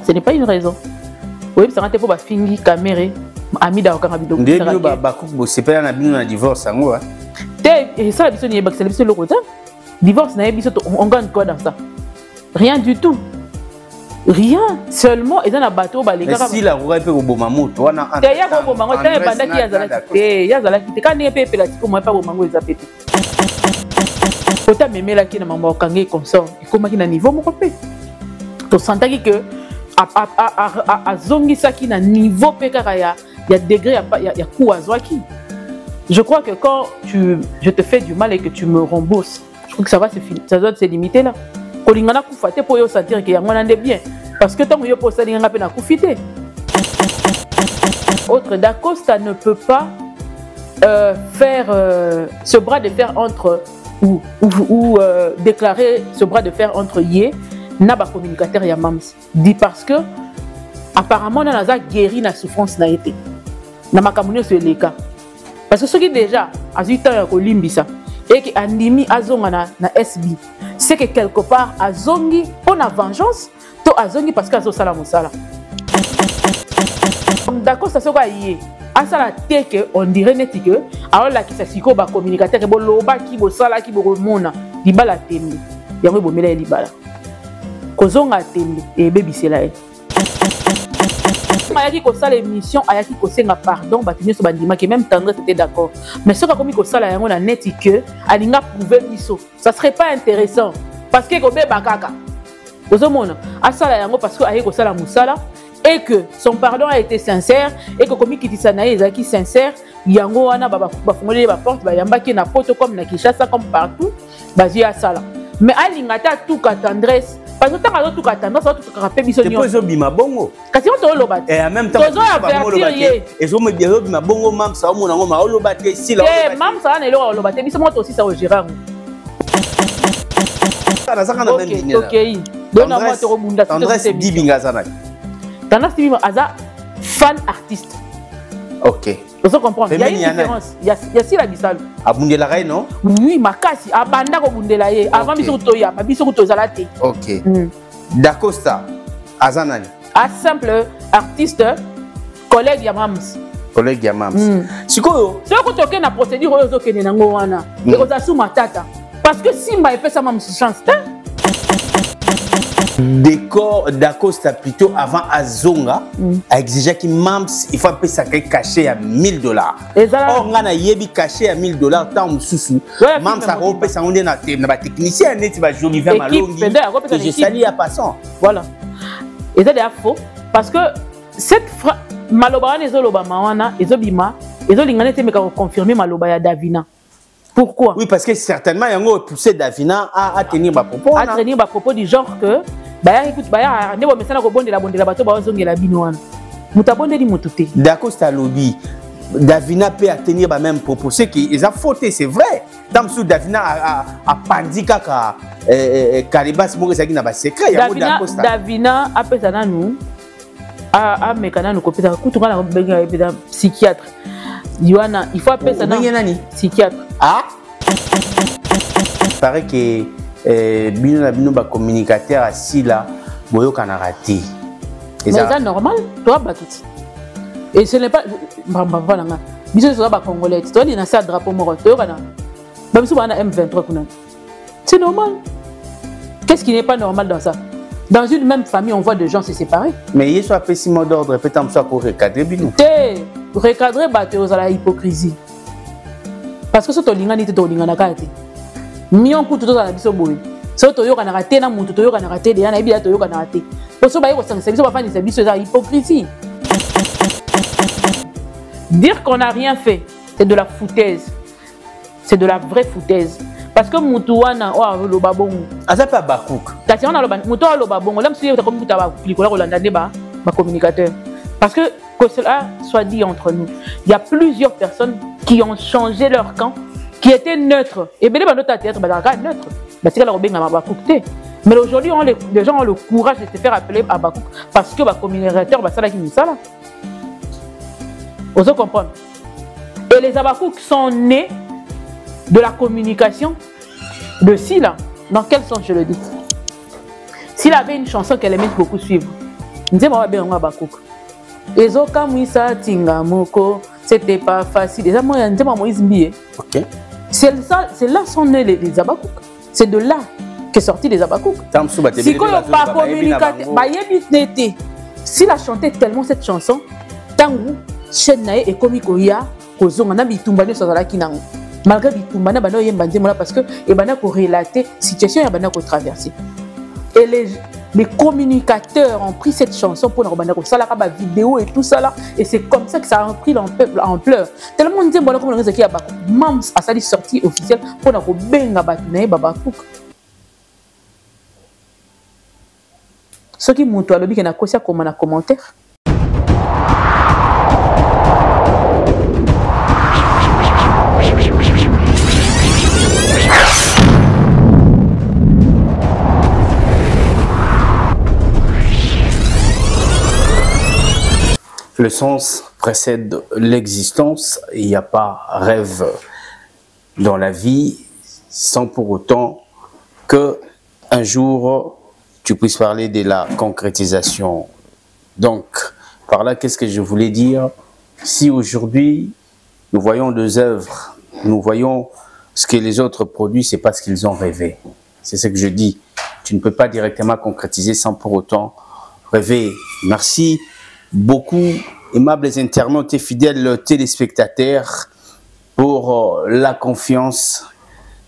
Ce n'est pas une raison. Oui, ça rentre pour la fingi caméra. Amida au Carabidou. C'est pas un divorce. Et ça, c'est le côté. Divorce, on gagne quoi dans ça? Rien du tout. Rien. Seulement, ils ont un bateau. Mais si la roue est au bon moment, tu as un il y a un bon moment. Il y a un bandaki. Quand il y a un peu de pour moi, pas au moment où ils ont pété. Quand tu as qui n'a maman kangé comme ça, et comment il a niveau mon copé. Tu sens que à zongi ça qui n'a niveau pékaraya, il y a degré, il y a coup à zoaki. Je crois que quand je te fais du mal et que tu me rembourses, je crois que ça va se finir, ça doit se limiter là. Quand il y a un coup faté pour y sentir qu'il y a un bien, parce que tant que y a posé il y a un peu de coup fité. Autre d'Acosta ne peut pas faire ce bras de fer entre ou déclarer ce bras de fer entre Yé n'a pas communicateur ya Mams. Dit parce que apparemment on a guéri la souffrance n'a été. Na makamunyo sur les cas. Parce que ce qui déjà a 8 ans ko limbisa et qui andimi azonga na SB, c'est que quelque part azongi pour la vengeance, to azongi parce que azo sala musala. D'accord, ça se voit Yé. Asa la teke on dirait net que alors là qui s'asiko ba communicateur ke boloba ki bo sala ki bo remona libala tembe yango bo mela libala kozonga tembe e bebisela e ayaki ko sala émission ayaki ko senga pardon batinyo so bandima que même tendresse était d'accord mais ce ka komi ko sala yango na net que alinga prouver biso ça serait pas intéressant parce que ko beba kaka ozomona asala yango parce que ayaki ko sala musala et que son pardon a été sincère et que comme Kitisanaï est sincère, yango wana ba fongoli ba porte ba yambaki na poto comme na Kinshasa comme partout, basé à ça là. Mais alingata tout ka tendresse parce que tant que tout ka tendresse tout ka rappeler biso nyo. C'est pas bima bongo. Kasi on to lobat. Et en même temps et zo me bien bima bongo mam ça mo nango ma lobaté si là. Eh mam ça na lo lobaté biso mo aussi ça au Gérard. Ça ça kana même bien. OK. Dona mo to bunda tendresse bibinga sana. Tendance Aza fan artiste. Ok. Vous comprenez? Il y a une différence. Il y a si la bisal. Abundela Ray, non? Oui, makasi. Abanda ko bundela ye. Avant biso toya, biso ko tozala te. Ok. D'Acosta, Azanani. Un simple artiste, collègue ya Mams. Collègue ya Mams. Sikoyo. C'est ko toke na procédure oyo zokene nango wana. Et ko zasu matata. Parce que Simba e pesa Mams chance. Décor d'Acosta plutôt avant Azonga a exigé que Mams il faut payer ça caché à $1000. Or on a yebi caché à $1000 tant sous Mams a repé ça on est na technicien net va joli vers malongi que je salue à passant. Voilà. Et ça est faux parce que cette maloba les oloba mawana ezobima ezolingana te meka confirmer maloba ya Davina. Pourquoi? Oui, parce que certainement, il y a un poussé Davina à tenir ma propos. À tenir ma propos du genre que, écoute, ne va pas me bonde la bateau, la binoane. Moutabonde dit moutouté. D'accord, c'est à lobby. Davina peut tenir ma même propos. C'est qu'ils ont fauté, c'est vrai. Tant que Davina a pandika Karibas Morisaki n'a pas secret. Davina a fait ça nous. A mécana nous copie. Écoute, on a un psychiatre. Il faut appeler ça psychiatre. Ah? Il paraît que Bino ba communicateur assis là, boyo kana raté. Mais c'est normal, toi batut. Et ce n'est pas voilà nga. Biso so ba congolais, toi il na ça drapeau moro, toi kana. Ba biso bana M23 kuna. C'est normal. Qu'est-ce qui n'est pas normal dans ça? Dans une même famille, on voit des gens se séparer. Mais il y a soit petit mot d'ordre, peut-être ça pour recadrer Bino. Recadrer battre aux la hypocrisie. Parce que ce tolinga ni tolinga na kati. Mion kutu to za biso boy. So to yoka na raté na mutu to yoka na raté de na ebia to yoka na raté. Pour so ba yiko sangisa biso ba fani sa biso za hypocrisie. Dire qu'on n'a rien fait, c'est de la foutaise. C'est de la vraie foutaise. Parce que mutu wana o lo babongo. Aza pas bakouk. Kasi on a lo mutu lo babongo. Là monsieur comme mutu ba klikola ko landa ba communicateur. Parce que cela soit dit entre nous, il y a plusieurs personnes qui ont changé leur camp, qui étaient neutres. Et bien, les théâtre, neutre. Mais aujourd'hui, les gens ont le courage de se faire appeler Abakouk parce que les communicateurs, vous comprenez? Et les Abakouk sont nés de la communication de Sila. Dans quel sens je le dis? S'il avait une chanson qu'elle aimait beaucoup suivre, nzembo ba benga bakuka ezoka mwisa tinga moko c'était pas facile déjà moi nzembo Moïse Mbié. OK. C'est là sont nés les Abakouk. C'est de là qu'est sorti les Abakouk. Si qu'on pas communiqué, s'il a chanté tellement cette chanson, tangu chaîne nae et komikoya kozonga na bitumbane sozala kinango. Malgré bitumbane bana yemba nzembo là parce que et bana ko relater situation ya bana ko traverser. Et les communicateurs ont pris cette chanson pour nous faire ça, la vidéo et tout ça là, et c'est comme ça que ça a pris l'ampleur. Tellement on dit bon comme on dit qu'il y a Mams a sali sortie officielle pour nous benga batune babakouk. Ce qui montre à l'objet qu'il y a quoi comme un commentaire. Le sens précède l'existence. Il n'y a pas rêve dans la vie sans pour autant que un jour tu puisses parler de la concrétisation. Donc, par là, qu'est-ce que je voulais dire? Si aujourd'hui nous voyons deux œuvres, nous voyons ce que les autres produisent, c'est parce qu'ils ont rêvé. C'est ce que je dis. Tu ne peux pas directement concrétiser sans pour autant rêver. Merci beaucoup, aimables internautes et fidèles téléspectateurs, pour la confiance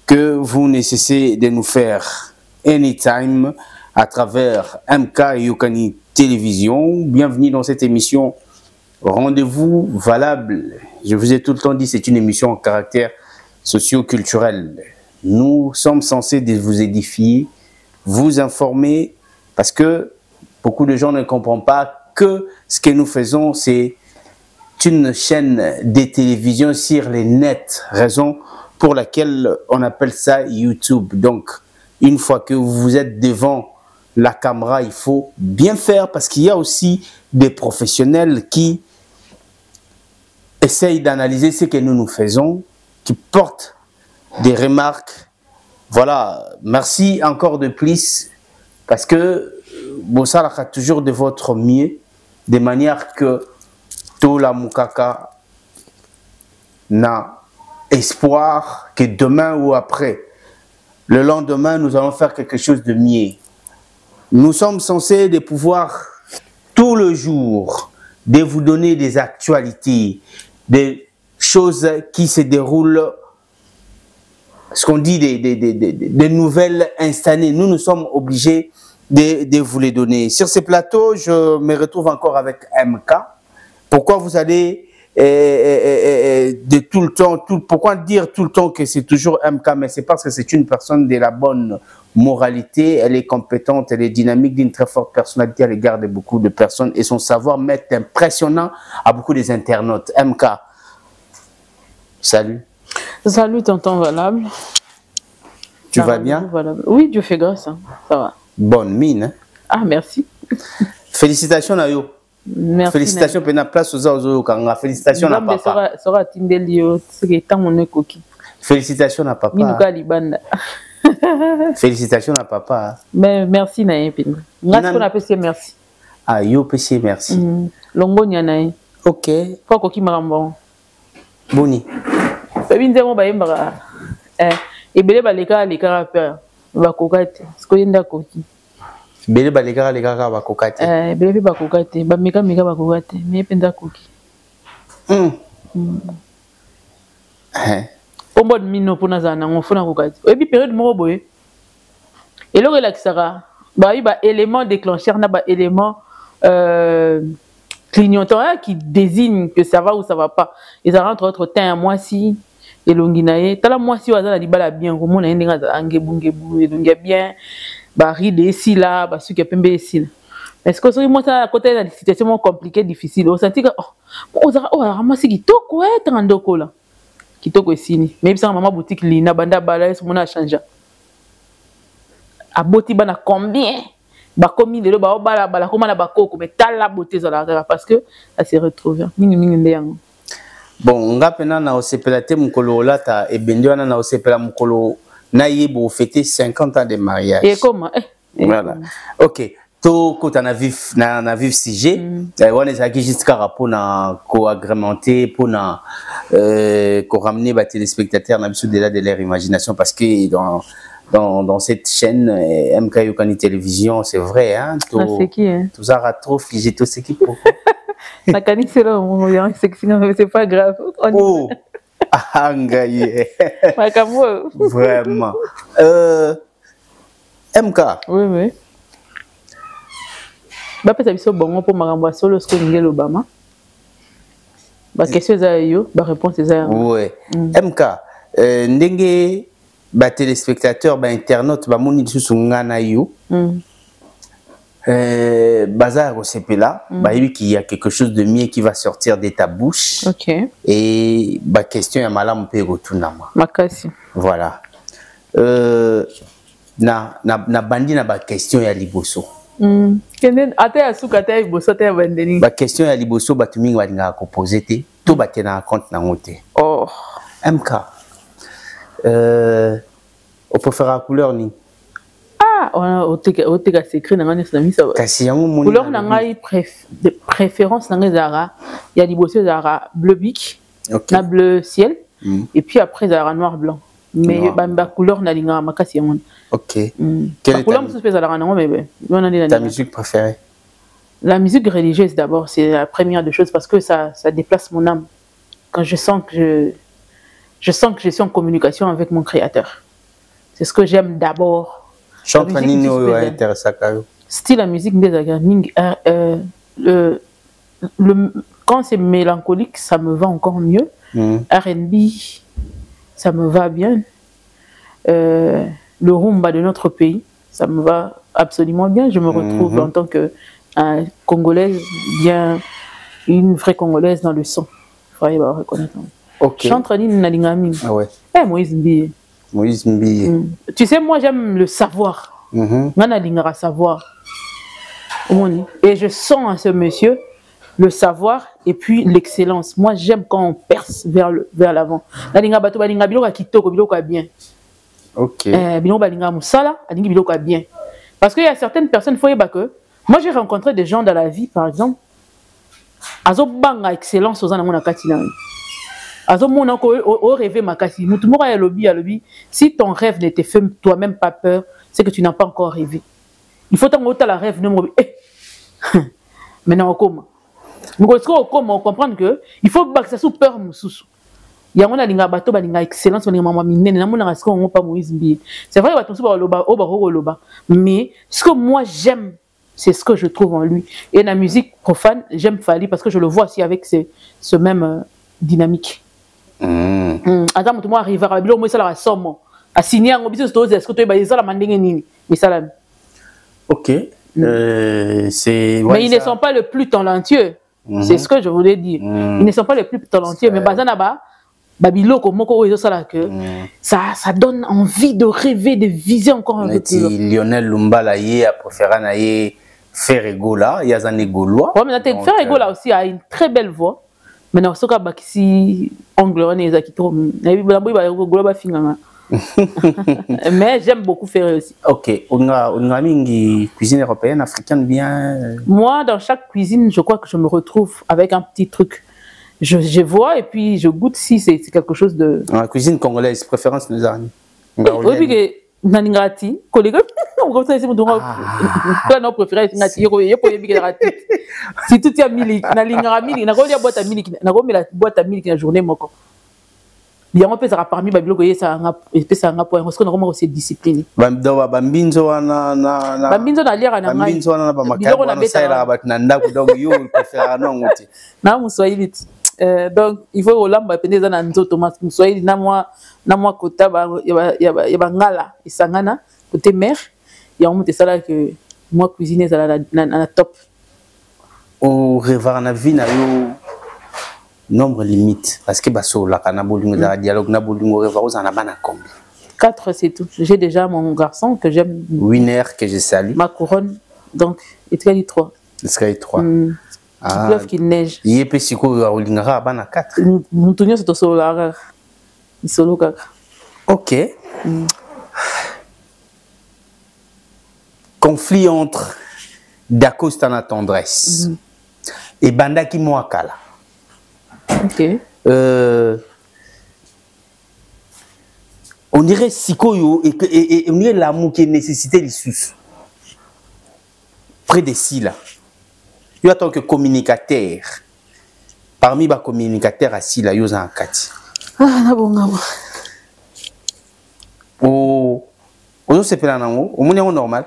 que vous ne cessez de nous faire anytime à travers MK et Yokani Télévision. Bienvenue dans cette émission Rendez-vous valable. Je vous ai tout le temps dit, c'est une émission en caractère socio-culturel. Nous sommes censés vous édifier, vous informer, parce que beaucoup de gens ne comprennent pas que ce que nous faisons, c'est une chaîne de télévision sur les nets, raison pour laquelle on appelle ça YouTube. Donc, une fois que vous êtes devant la caméra, il faut bien faire, parce qu'il y a aussi des professionnels qui essayent d'analyser ce que nous faisons, qui portent des remarques. Voilà, merci encore de plus, parce que Bossala a toujours de votre mieux, de manière que tout la Mukaka n'a espoir que demain ou après, le lendemain, nous allons faire quelque chose de mieux. Nous sommes censés de pouvoir tout le jour de vous donner des actualités, des choses qui se déroulent, ce qu'on dit des nouvelles instantanées. Nous sommes obligés de vous les donner. Sur ces plateaux, je me retrouve encore avec MK. Pourquoi vous allez de tout le temps, pourquoi dire tout le temps que c'est toujours MK? Mais c'est parce que c'est une personne de la bonne moralité, elle est compétente, elle est dynamique, d'une très forte personnalité à l'égard de beaucoup de personnes, et son savoir est impressionnant à beaucoup des internautes. MK, salut. Salut tonton Valable. Tu vas bien? Oui, Dieu fait grâce, hein. Ça va. Bonne mine. Hein? Ah, merci. Félicitations Nayo. Merci. Félicitations pour la place aux autres Kanga. Félicitations à papa. Félicitations à papa. Félicitations à papa. Mais merci Naye. Merci. Ah, yo PC merci. Longo nyanaye. OK. Faut koki marambo. Boni. Babi nzemo bayembara. Ebele baleka leka peur. Bakokate. Skoyenda koki. Bele baleka leka bakokate. Bele bakokate. Ba meka bakokate. Mais penda koki. Pombo mino pona za nango fona kokate. Ebi période moko boye. Elo relaxera. Ba élément déclencheur na ba élément clignotant qui désigne que ça va ou ça va pas. Et ça rentre entre temps à moi si et longinae. Tala moi si waza la libala bien comme on a ndinga za angebungebu et donc bien ba ride ici là ba suki pembe ici. Est-ce que moi ça à côté de la situation compliquée difficile. On sentit que on ramasi kitoko tandoko là. Kitoko ici. Même ça maman boutique lina banda bala mon a changé. A boti bana combien? Ba komi de ba bala koma na bakoko mais tala beauté za la parce que ça s'est retrouvé. Ningi ndeyango. Bon, nga pena na osepelate mukolo lata e bendio na osepela mukolo na yebo fêter 50 ans de mariage. Et comment Voilà. OK. quand on a vu sujet on est aquí jusqu'à rapport na co-agrémenter pour na ramener les téléspectateurs au-delà de leur imagination parce que dans cette chaîne MK Yokani Télévision c'est vrai hein tout ça retrouve figé tout ce qui pour la canisse c'est là c'est pas grave oh angaye vraiment MK oui ba pesa biso bongo pour makambo solo ce que ngel Obama ba question za yo ba réponse za ouais MK ndenge ba téléspectateurs ba internautes ba moni lisusu ngana yo bazar au CPLA ba yebi qu'il y a quelque chose de mieux qui va sortir de ta bouche et ba question ya malamu pe retournama makasi voilà na bandi na ba question ya liboso kenen ate asuka te liboso te bandeni ba question ya liboso batu mingi balinga ko poser te to batena compte na ngote oh MK on peut faire la couleur ni on a secret na ngani sa misa kasi yango moni couleur na ngai de préférence na ngai zara ya liboso zara bleu bic na bleu ciel et puis après zara noir blanc mais ba couleur na linga makasi yango ok quelle couleur me spéciale la rango mais ta musique préférée? La musique religieuse d'abord, c'est la première des choses parce que ça déplace mon âme quand je sens que je suis en communication avec mon créateur. C'est ce que j'aime d'abord. Chante nini oyo intéressant kayo. Style la musique quand c'est mélancolique, ça me va encore mieux. R&B, ça me va bien. Le rumba de notre pays, ça me va absolument bien. Je me retrouve en tant que Congolaise, bien une vraie Congolaise dans le son. Il faudrait reconnaître. Okay. Chante Nalingami. Ah ouais. Moïse Mbi. Moïse Mbi. Tu sais, moi j'aime le savoir. Nalingara savoir. Et je sens à ce monsieur le savoir et puis l'excellence. Moi j'aime quand on perce vers l'avant. Nalinga bato balinga biloko kitoko biloko bien. Ok. Biloko balinga musala, alingi biloko bien. Parce qu'il y a certaines personnes, il faut y que moi j'ai rencontré des gens dans la vie par exemple. Azo banga excellence aux anamona katina. Azo mona ko o rêver makasi. Mutumoko ya lobby. Si ton rêve ne te fait toi-même pas peur, c'est que tu n'as pas encore rêvé. Il faut t'en la rêve ne maintenant comment. Nous comment comprendre que il faut que ça sous peur mususu. Il y a linga bato balinga excellence on maman minene na mona rasko on pas Moïse Mbi. C'est vrai bato ba loba o ba loba mais ce que moi j'aime c'est ce que je trouve en lui. Et la musique profane, j'aime Fally parce que je le vois aussi avec ce même dynamique. Attends, moi arrive à bilo moi ça la somme. A signer en obligé de est-ce que tu es ça la mandingue nini. Mais ça là. OK. C'est mais ils ne sont pas le plus talentueux. C'est ce que je voulais dire. Ils ne sont pas les plus talentueux mais bazana ba babilo comme moko ça là que ça donne envie de rêver, de viser encore un peu plus. Lionel Lumba là y a préféré na y Ferregola, il y a un Gaulois. Oui, mais Ferregola aussi a une très belle voix. Mais non, ce que si angle on est qui trop. Mais j'aime beaucoup Ferré aussi. OK, on a une cuisine européenne, africaine bien. Moi, dans chaque cuisine, je crois que je me retrouve avec un petit truc. Je vois et puis je goûte si c'est quelque chose de. La cuisine congolaise, préférence nous a. Oui, Naningati, collègue, comme ça, c'est mon droit. Toi, non, préféré, c'est si tout est milik, Nalingara milik, n'a pas boîte à milik, n'a pas la boîte à milik la journée, moi. Il y a un peu ça parmi Babylon, ça a un point, parce qu'on a vraiment aussi discipliné. Bambinzo, Bambinzo, n'a l'air à la main. Bambinzo, n'a pas ma carte, on a ça, là, Nanda, donc, you préfère non, non, soyez vite. Donc, il faut que l'homme ait des années Thomas. Soyez na moi kota ya ngala isangana côté mère. Il y a un monte ça là que moi cuisiner ça la top. Au revoir na vie na yo nombre limite parce que baso la kana bolingo za dialogue na bolingo revoir aux ana bana combien? 4 c'est tout. J'ai déjà mon garçon que j'aime. Winner que je salue. Ma couronne. Donc, il y a 3. Il y a 3. Ah, qu'il neige. Il y a peu siko rolingara bana 4. Nous tenions ce solo solo kaka. OK. Conflit entre Dacosta na tendresse. Et banda qui moakala. Ok. On dirait sikoyo et on dirait l'amour qui est nécessité les sous. Près de si là. Il y a tant que communicateur. Parmi les communicateurs assis là, il y a un kati. Ah, bon. Oh, on se fait là non, on est normal.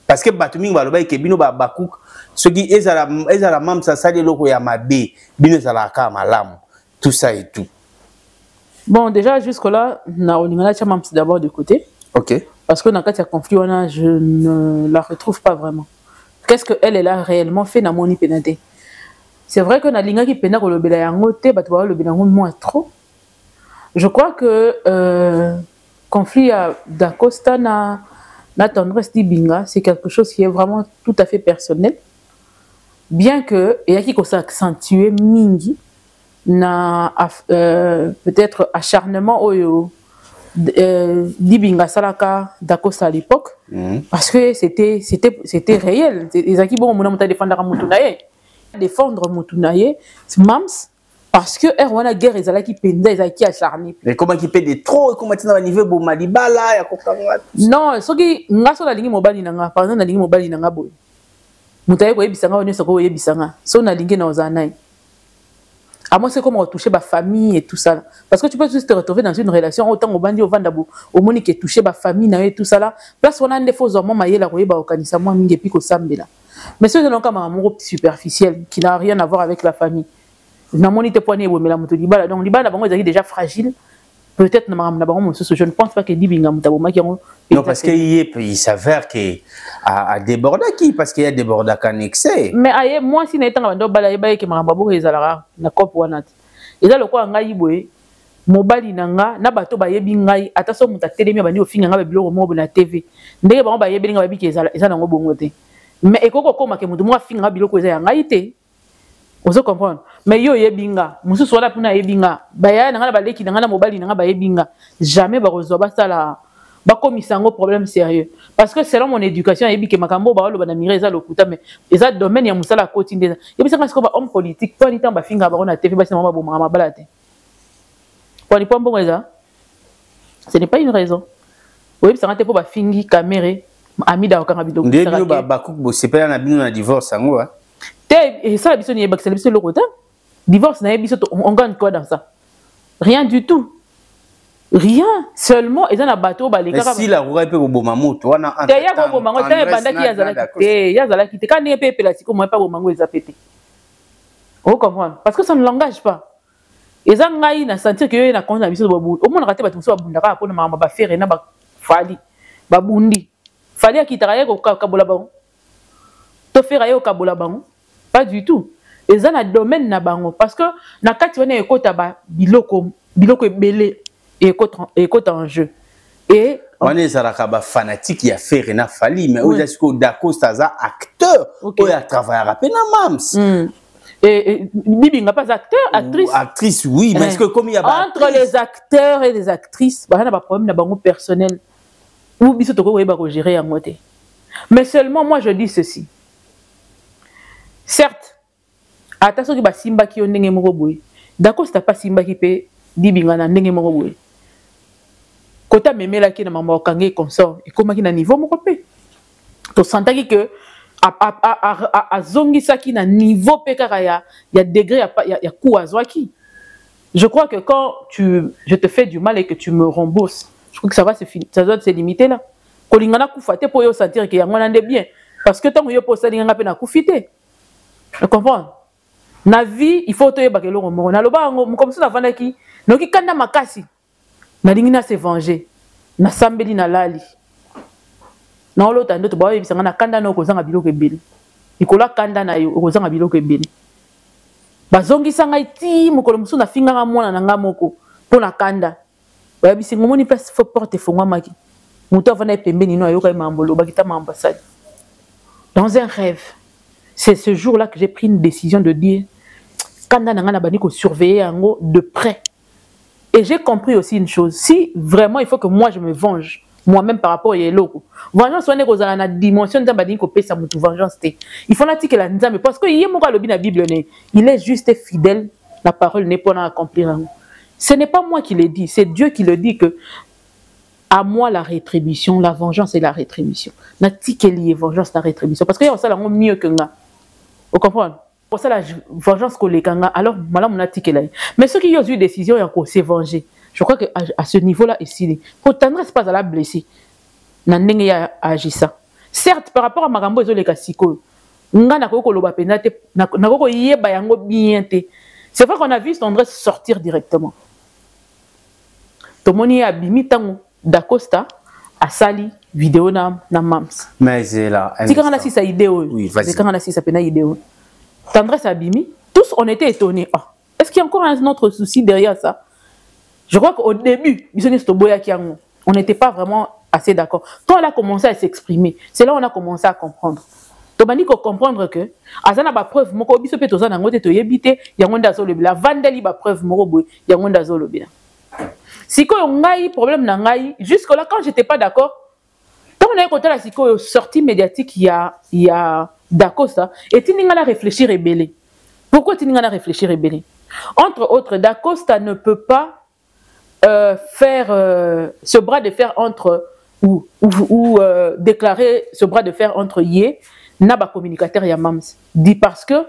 Parce que batuming baloba et kebino bakouk, ce qui est à la mam ça ça de loko ya mabe, bino ça la ka malam, tout ça et tout. Bon, déjà jusque là, na oningana cha mam d'abord de côté. OK. Parce que dans le cas de conflit, je ne la retrouve pas vraiment. Qu'est-ce qu'elle a réellement fait dans mon pénalité? C'est vrai que na linga qui pena ko lobela yango te ba to lobela yango moins trop. Je crois que conflit à Dacosta na tendresse d'Ibinga, c'est quelque chose qui est vraiment tout à fait personnel. Bien que et qui ko s'accentuer mingi na peut-être acharnement oyo d'Ibinga Salaka Dacosta à l'époque parce que c'était réel. Les aki bon mon monta défendre Mutunaye défendre Mutunaye Mams parce que Erwana guerre ezalaki penda ezalaki acharné. Mais comment qui paie de trop comment tu na niveau bo malibala ya kokanga. Non, soki ngaso la lingi mobali nanga par exemple na lingi mobali nanga boy. Mutaye ko yebisanga on soko yebisanga. So na lingi na ozanai. À moi, c'est comment toucher ma famille et tout ça. Parce que tu peux juste te retrouver dans une relation autant au bandi au vandabo, au moni qui est touché ma famille et tout ça là. Place on a des faux hommes, maïe la roye ba okanisa moi mingi puis ko sambela. Mais c'est un comme un amour superficiel qui n'a rien à voir avec la famille. Na moni te poigné ou mais la moto libala donc libala bango est déjà fragile. Peut-être na bango mon je ne pense pas que Dibinga mutaboma qui ont. Non parce que il s'avère que à déborder qui parce qu'il y a déborder qu'un excès. Mais aye moi si n'étant bando bala ba que marambabo ezalara na cop wanat. Eza lokwa ngai boye mobali nanga na bato ba yebi ngai ata so muta telemi bandi ofinga nga biloko mo na TV. Ndenge bango ba yebi nga ba biki eza nango bongo te. Mais ekoko koma ke mutu mo afinga biloko eza ngai te. Vous comprenez? Mais yo yebinga, musu sola puna yebinga. Baya nanga ba leki nanga na mobali nanga ba yebinga. Jamais ba rezoba ça là. Ba komisango problème sérieux. Parce que selon mon éducation, yebi ke makambo ba lo ba na mire eza lokuta mais eza domaine ya musala koti ndeza. Yebi sanga siko ba homme politique, pour ni tamba finga ba na TV ba sima ba bomama mabala te. Pour ni pombo eza. Ce n'est pas une raison. Yebi sanga te po ba fingi caméra amida okanga bidoko. Ndebio ba coupe bo sepela na bino na divorce ngo wa. Et ça, la biso ni ebak, c'est le côté. Divorce, on gagne quoi dans ça? Rien du tout. Rien. Seulement, ils ont un bateau. Mais si la roue peut au bomamo, toi, on a un. Il y a un bomamo, il y a un banda qui a quitté. Quand il y a un peu là, c'est comme moi, pas bomamo, ils ont pété. Vous comprenez? Parce que ça ne l'engage pas. Ils ont ngaï na sentir que na compte na biso babu. Au moins, raté bateau so babundaka pour na mama ba faire na ba fali. Babundi. Fali a kitaraye ko kabola bango. To faire ayo kabola bango. Pas du tout. Et ça na domaine na bango parce que na kati wana ekota ba biloko belé ekota en jeu. Et on est zalaka ba fanatique ya faire na fali mais au jasco Dacosta za acteur ou ya travailler rapide na mams. Et Bibi n'a pas acteur, actrice. Actrice oui, mais est-ce que comme il y a entre les acteurs et les actrices, bah on a pas problème na bango personnel. Ou biso to ko ba ko gérer en moté. Mais seulement moi je dis ceci. Certes, attention que Simba qui est ndenge moko boy. D'accord, c'est pas Simba qui peut dibinga na ndenge moko boy. Kota memela ki na mama okangé consort, et comment qui na niveau moko pe. To sentaki que a zongi saki na niveau pe kaka ya degré ya coup azwaki. Je crois que quand je te fais du mal et que tu me rembourses, je crois que ça va ça doit se limiter là. Kolingana kufate pour yo sentir que yango na ndé bien parce que tant yo posa linga pe na kufite. Tu comprends? Na vie, il faut te yeba keloko moko. Na loba ngo comme ça na vandaki, noki kanda makasi. Na lingi na se venger. Na sambeli na lali. Na olota ndo to ba yebisanga na kanda na okozanga biloko ebele. Ikola kanda na yo okozanga biloko ebele. Bazongisa ngai ti mokolo musu na finga nga mwana na nga moko pona kanda. Ba yebisi ngomoni place faut porte fongwa maki. Muto avana pembeni no ayoka mambolo bakita ma ambassade. Dans un rêve. C'est ce jour-là que j'ai pris une décision de dire quand on a surveiller de près. Et j'ai compris aussi une chose. Si vraiment il faut que moi je me venge moi-même par rapport à Yeloko. Vengeance, on est dans la dimension de la vengeance. Il faut que la nzambe, parce que la Bible, il est juste fidèle, la parole n'est pas accomplir. Ce n'est pas moi qui le dis, c'est Dieu qui le dit que à moi la rétribution, la vengeance et la rétribution. Na tike lié vengeance, la rétribution. Parce que y a ça mieux que nga. Vous comprenez? Pour ça la vengeance que les kanga, alors madame na tike là. Mais ceux qui ont eu une décision, ils ont se venger. Je crois que à ce niveau-là, ici, pour tendresse pas à la blesser. Nandenge ya agi ça. Certes, par rapport à magambo ezole kasiko, nga na koko loba penate, na koko yeba yango bien te. C'est vrai qu'on a vu tendresse sortir directement. Tomoni abimi tango d'Acosta a sali vidéo na mams. Mais c'est là. Si quand on a si sa idée, oui, vas-y. Quand on a si sa pena idée. Tendresse abimi, tous on était étonnés. Oh, est-ce qu'il y a encore un autre souci derrière ça? Je crois qu'au début, on n'était pas vraiment assez d'accord. Quand on a commencé à s'exprimer, c'est là où on a commencé à comprendre. Tobani ko comprendre que azana ba preuve moko biso pe tozana ngote to yebite yangonda zolo bila vandeli ba preuve moko boy yangonda zolo bila. Siko ngai problème na ngai jusque là quand j'étais pas d'accord. Quand on a écouté la siko sortie médiatique il y a Dacosta et Tininga a réfléchi rebelle. Pourquoi Tininga a réfléchi rebelle? Entre autres, Dacosta ne peut pas faire ce bras de fer entre ou déclarer ce bras de fer entre Yé Naba communicateur ya Mams dit parce que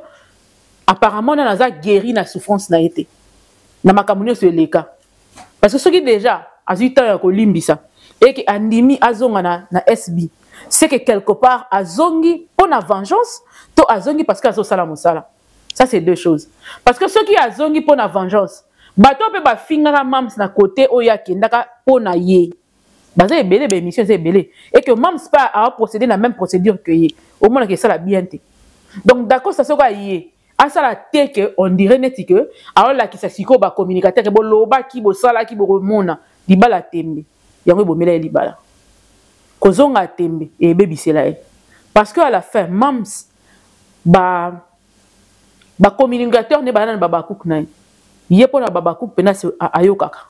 apparemment on a guéri la souffrance n'a été na makamunyo sur les cas parce que ce qui déjà a 8 ans ko limbisa et qui andimi azonga na SB c'est que quelque part azongi pour la vengeance to azongi parce que azo sala musala. Ça c'est deux choses parce que ceux qui azongi pour la vengeance bato pe ba fingara Mams na côté oya kendaka pona Yé baza ebele be émission c'est ebele et que Mams pas a procédé la même procédure que Yé au moins que ça la bien té donc d'accord ça sera Yé à ça la té que on dirait net que alors là qui ça siko ba communicateur bo loba ki bo sala ki bo remona libala tembe yango bo mela libala kozonga tembe et bebisela parce que à la fin Mams ba communicateur ne ba na baba cook na Yé pour la baba cook pena ayokaka.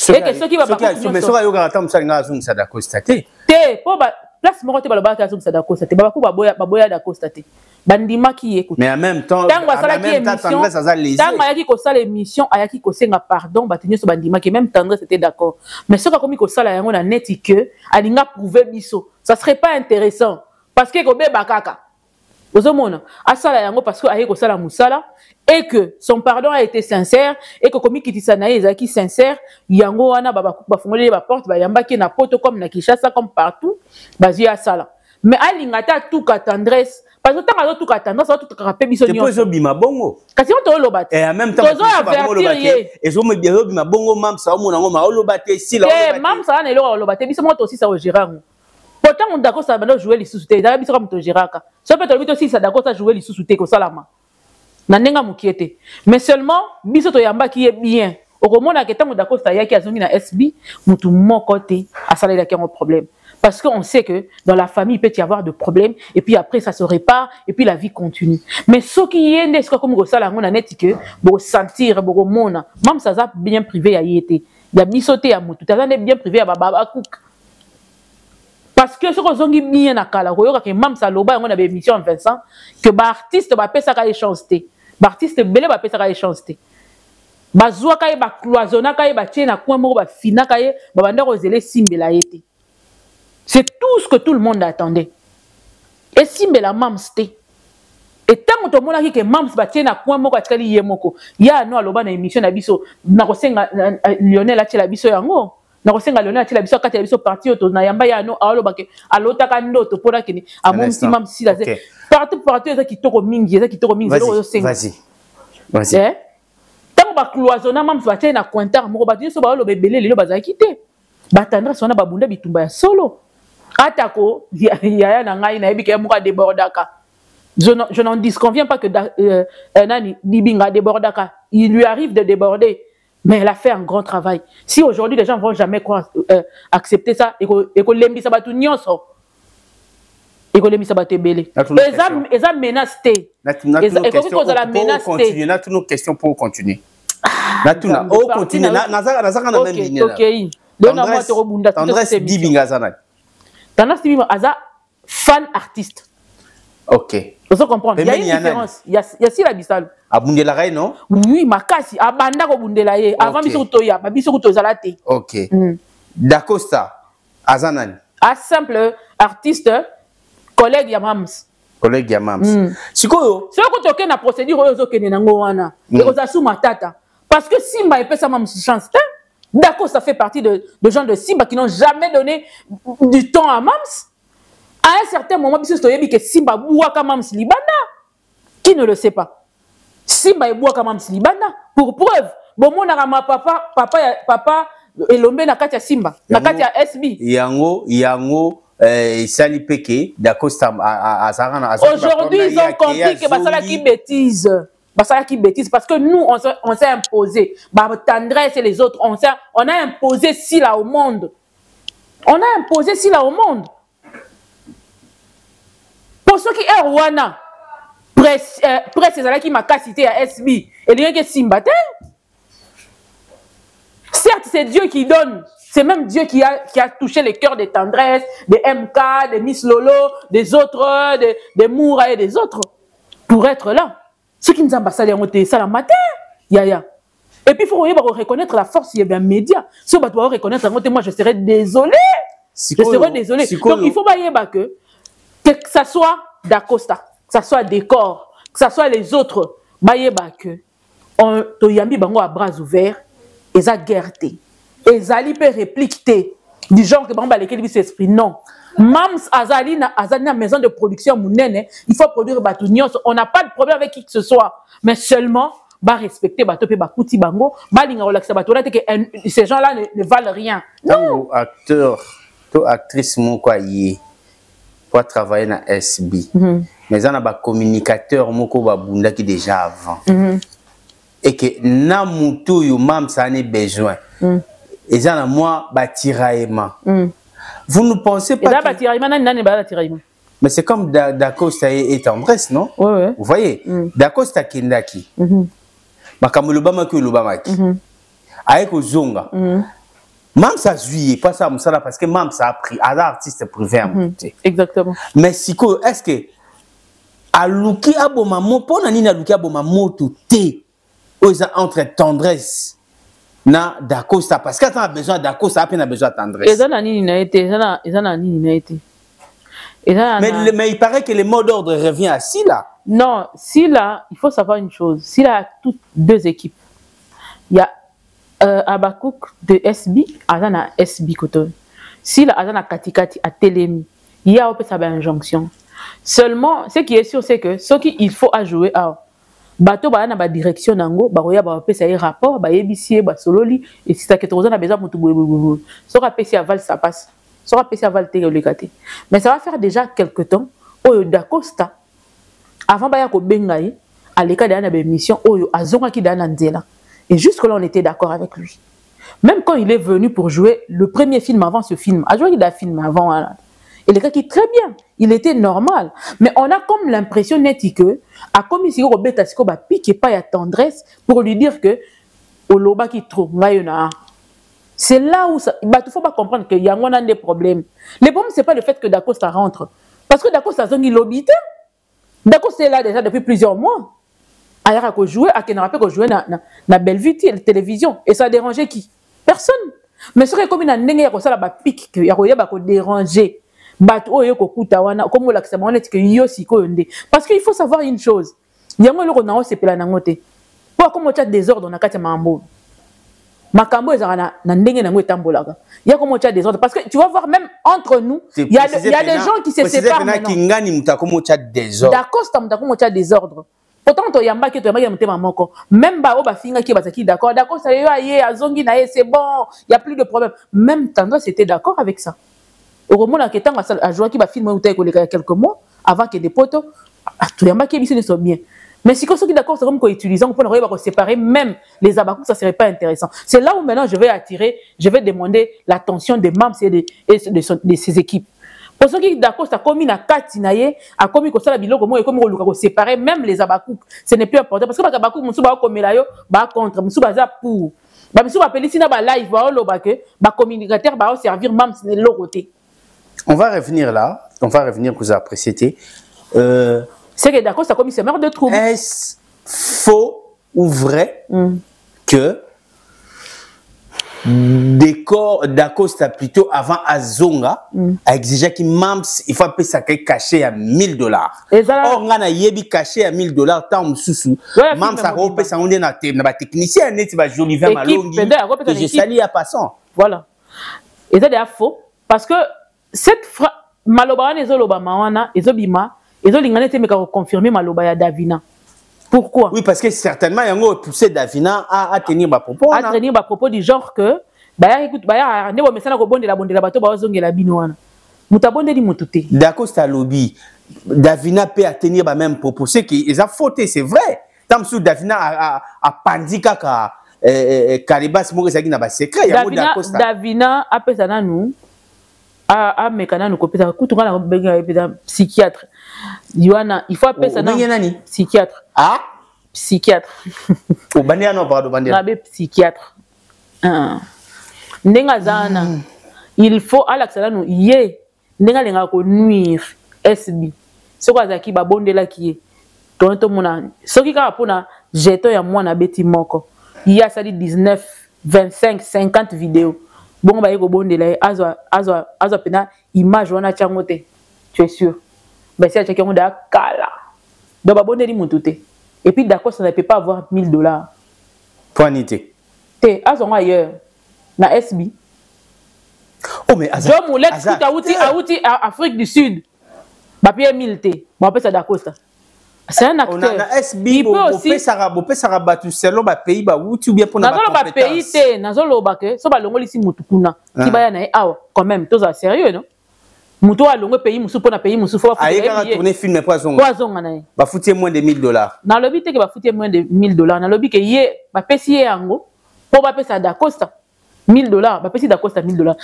Et que ceux qui va pas mais ceux qui ayokaka tam salinga zoom ça d'acostaté. Té pour place mo te ba ba zoom ça d'acostaté. Baba cook baboya d'acostaté. Bandima qui écoute. Mais en même temps tendresse ça les. Tant ayaki ko sala émission ayaki ko senga pardon batinyo so bandima qui même tendresse était d'accord. Mais ceux qui comme ko sala yango na net que alinga prouver biso. Ça serait pas intéressant parce que ko be bakaka. Ozomona asala yango parce que aye ko sala musala et que son pardon a été sincère et que komi kitisana ezaki sincère yango wana baba fongolé ba porte ba yambaki na poto comme na Kinshasa comme partout bazi asala mais alingata tout ka tendresse parce que tant tout ka tendresse tout ka pe biso nyo ezo bima bongo kasi on to lobate et en même temps ezo me bien bima bongo Mams ça mona ngoma lobate si la lobate Mams ça na lobate biso moto aussi ça au gérant. Pourtant, on d'accord ça va jouer les sous-soutés. Il y a des comme Tojiraka. Ça peut être aussi ça d'accord ça jouer les sous-soutés comme salama. Nanenga mukiete. Mais seulement biso to yamba qui est bien. Au moment où on d'accord ça y a qui a zongi na SB, mutu mon côté à ça là qui a un problème. Parce qu'on sait que dans la famille il peut y avoir de problèmes et puis après ça se répare et puis la vie continue. Mais ce qui est n'est-ce comme go sala ngona net que bo sentir bo mona. Même ça ça bien privé ya yété. Il y a bisoté à mutu. Ça bien privé à baba cook. Parce que ce qu'on dit bien à Kala, que Mams Saloba on a une émission en Vincent que l'artiste va payer sa chanceté, l'artiste belé va payer sa chanceté. Bazua kaye ba cloisonna kaye ba tiena coin moko ba fina kaye ba banda rozele simbela yete. C'est tout ce que tout le monde attendait. Et simbela Mams té. Et tant que tout le monde que Mams ba tiena coin moko atikali yemoko. Ya no aloba na émission na biso na kosenga Lionel atela biso yango. Na kosenga Lionel atela biso kati ya biso parti oto na yamba ya no aloba ke alotaka ndoto pona kini amonti Mams si la ze. Partout eza kitoko mingi zo senga. Vas-y. Eh? Tant ba cloisonna Mams ba tiena cointar moko ba tiso ba aloba belé lelo baza kité. Ba tendra sona ba bunda bitumba ya solo. Atako ya na ngai na yebi ke muka débordaka. Je n'en disconviens pas que Nani Libinga débordaka. Il lui arrive de déborder. Mais elle a fait un grand travail. Si aujourd'hui les gens ne vont jamais accepter ça, et que l'embi sabatu nyonso, et que l'embi sabatu belé. Ils ont menacé. Nos questions pour continuer. Ok. Tendresse Dibinga Zanani. Tendresse Dibinga Aza fan artiste. Ok. Vous comprenez? Il y a une différence. Il y a si la bisal. Abundela Ray, non? Oui, makasi. Abanda ko bundela ye. Avant biso toya, biso to zalate. Ok. Dacosta Azanani. Un simple artiste, collègue ya Mams. Collègue ya Mams. Sikoyo. C'est que tu as une procédure oyo kene nango wana. Et oza sous matata. Parce que Simba et sa Mams chance. Dacosta fait partie de gens de Simba qui n'ont jamais donné du temps à Mams. À un certain moment, biso toyebi que Simba bouaka Mams libana. Qui ne le sait pas? Simba et bouaka Mams libana. Pour preuve, bon mon arama papa elombe na kati ya Simba, na kati ya SB. Yango Sali Peke, Dacosta Azarana. Aujourd'hui, ils ont compris que Basala qui bêtise. Basala qui bêtise parce que nous, on s'est imposé. Tendresse et les autres, on a imposé Sila au monde. On a imposé Sila au monde. Pour ceux qui est Rwanda, presse qui m'a cité à SB, et les gens qui Simba. Certes, c'est Dieu qui donne. C'est même Dieu qui a touché les cœurs des tendresses, des MK, des Miss Lolo, des autres, des Moura et des autres. Pour être là. Ceux qui nous ambassadent, ça la matin. Yaya. Et puis, il faut reconnaître la force, il y a bien média. Si on doit reconnaître, moi, je serais désolé. Je serais désolé. Donc, il faut que ça soit Dacosta, que ça soit Décor, que ça soit les autres, que on yambi bango à bras ouverts, et ça guerté. Et Zali peut répliquer du genre que bamba lesquels s'exprime. Non. Mams Azali na maison de production mounene, il faut produire batunions. On n'a pas de problème avec qui que ce soit, mais seulement respecter batope bakuti bango, linga relaxer batona que ces gens-là ne valent rien. Non. Acteur, actrice mon quoi y pour travailler dans SB. Mais on a ba communicateur moko ba bunda qui déjà avant. Et que na mutu yo mam ça n'est besoin. Et ça na moi ba tiraillement. Vous ne pensez pas que tiraillement nani ba tiraillement. Mais c'est comme Dacosta et Tendresse, non? Ouais. Vous voyez? Dacosta kendaki. Makamuluba maki lubama ki. Avec Ozonga. Mam ça juillet pas ça musala parce que mam ça a pris à l'artiste privé à monter. Exactement. Mais siko est-ce que aluki aboma mo pona nini aluki aboma moto té entre Tendresse na Dacosta parce que quand on a besoin de Dacosta, on a besoin de Tendresse. Mais il paraît que le mot d'ordre revient à Sila. Non, Sila, il faut savoir une chose. Sila a toutes deux équipes. Il y a Abakouk de SB, Azana SB Koto. Sila Azana Katikati à Télémi. Il y a aussi une injonction. Seulement, ce qui est sûr, c'est que ce qu'il faut jouer à bateau ba na ba direction nango ba roya ba pesa un rapport ba yebisie ba sololi et si ça que tu as besoin mutu bobo so rapesi aval ça passe so rapesi aval te le kate mais ça va faire déjà quelque temps oyo Dacosta avant ba ya ko bengai aleka da na ba mission oyo azonga ki da na nzela et jusque là on était d'accord avec lui même quand il est venu pour jouer le premier film avant ce film a joué il a filmé avant et le gars qui est très bien, il était normal. Mais on a comme l'impression nette que, à comme si on bête à ba pique pas à Tendresse pour lui dire que, Oloba qui trouve, c'est là où ça, il faut pas comprendre qu'il y a des problèmes. Le problème, c'est pas le fait que Dacosta rentre. Parce que Dacosta a il l'obité. Dacosta est là déjà depuis plusieurs mois. Alors, qu'on jouait, à Kenarape, qu'on jouait na Bellevue, la télévision. Et ça a dérangé qui? Personne. Mais ce qui est comme une année, il y a ça la pique, il y a déranger. Parce qu'il faut savoir une chose. Il y a un c'est pela nangote. Pour comme tu as désordre on a quatre mambo. Makambo ezana na ndenge nango etambolaka. Il y a comme tu as désordre parce que tu vas voir même entre nous, il y a des gens qui se séparent. Dacosta mutako tu as désordre. Pourtant to yamba ki to yamba mutema moko. Même ba o ba finga ki bazaki d'accord. D'accord ça yo aye azongi na ye c'est bon, il y a plus de problème. Même Tendresse était d'accord avec ça. Au moment où on a joué qui va filmer il y a quelques mois avant que des potes tout le monde qui est bien. Mais si on est d'accord, c'est comme qu'on utilise, on peut séparer même les abakous, ça serait pas intéressant. C'est là où maintenant je vais demander l'attention des membres de ces équipes. Pour ceux qui sont d'accord, ça comme une carte a comme que ça la bilo comme on séparer même les abakous, ce n'est plus important parce que les abakous musuba comme là yo ba contre musuba za pour. Ba biso ba pelisi na ba live ba oloba ke ba communicateur ba servir mam c'est le côté. On va revenir là, on va revenir vous apprécier. C'est que d'accord ça comme c'est mère de trouble. Est-ce faux ou vrai que décor d'Acosta plutôt avant Azonga a exigé qu'il mams il faut appeler ça caché à $1000. Or on a yebi caché à $1000 tant sous mams ça repère ça on est na technicien net va joli vers malongi que je salue à passant. Voilà. Et ça c'est faux parce que cette maloba les oloba mawana ezobima ezolingana te meka confirmer maloba ya Davina. Pourquoi? Oui, parce que certainement, il y a un poussé Davina à tenir ma propos. À tenir ma propos du genre que, écoute, ne va messana ko bonde la bato ba zonge la binoana. Mutabonde di mutute. D'accord, c'est lobby. Davina peut tenir ma même propos. C'est qu'ils ont fauté, c'est vrai. Tant que Davina a pandika ka Kalibas Morisaki n'a pas secret. Davina a fait ça dans nous. A mekana nous copie ça. Kutunga na benga psychiatre. Yohana, il faut appeler ça non psychiatre. Ah? Psychiatre. Au bandia non pardon bandia. Nabe psychiatre. Ndenga zana. Il faut à l'accès nous yé ndenga lenga ko nuire SB. Ce quoi zaki ba bondela qui tonto mona. Ce qui ka pona jeto ya mwana beti moko. Il y a ça dit 19, 25, 50 vidéos. Bon ba yeko bondela azwa pena image wana changote. Tu es sûr? Ben c'est quelqu'un de kala. Donc ba bonne di mututé. Et puis d'accord ça ne peut pas avoir $1000. Poinité. Te azonga ailleurs na SB. Oh mais azar. Jo moulek tout outi Afrique du Sud. Ba payer 1000 té. Bon après ça d'accord ça. C'est un acteur. On a na SB bo pe sara batu selon ba pays ba outi ou bien pour na ba compétence. Ba pays té nazolo ba ke so ba longoli si mutukuna. Ki ba ya na awa quand même tous à sérieux non? Muto a longo pays musu pona pays musu faut faire tourner film poison na ba foutir moins de $1000 na lobby te ke ba foutir moins de $1000 na lobby ke ye ba pesi ye yango po ba pesa d'Acosta $1000 ba pesi d'Acosta $1000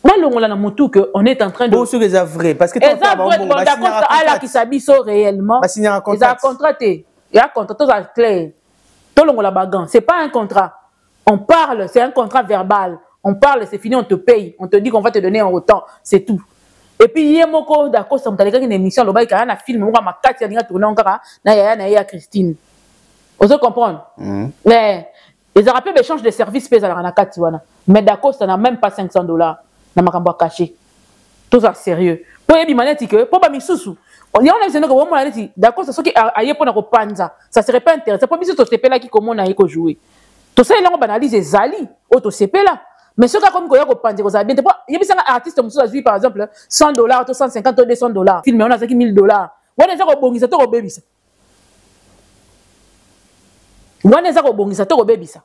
ba longola na mutu que on est en train de bon c'est vrai parce que d'Acosta ala qui s'abisso réellement ils ont contraté il y a contrat tout ça clair to longola bagan c'est pas un contrat on parle c'est un contrat verbal on parle c'est fini on te paye on te dit qu'on va te donner en autant c'est tout. Et puis hier moko d'accord ça m't'a une émission le bail quand un film moi ma carte il a tourné encore na ya Christine. Vous comprenez? Mais ils ont rappelé l'échange de services pèse à la carte wana. Mais d'accord ça n'a même pas $500 na makambo caché. Tout ça sérieux. Pour yebi maneti que pour ba misusu. On y a besoin que vraiment maneti d'accord ça ce qui aille pour na ko panza. Ça serait pas intéressant. Pour biso to CP là qui comment na yeko jouer. Tout ça il a banalisé Zali auto CP là. Mais ce cas comme quoi on pense que ça bien il y a un artiste comme par exemple $100 $150 $200 film on a $1000 on est ça ko bongisa to ko bebisa on est ça ko bongisa to ko bebisa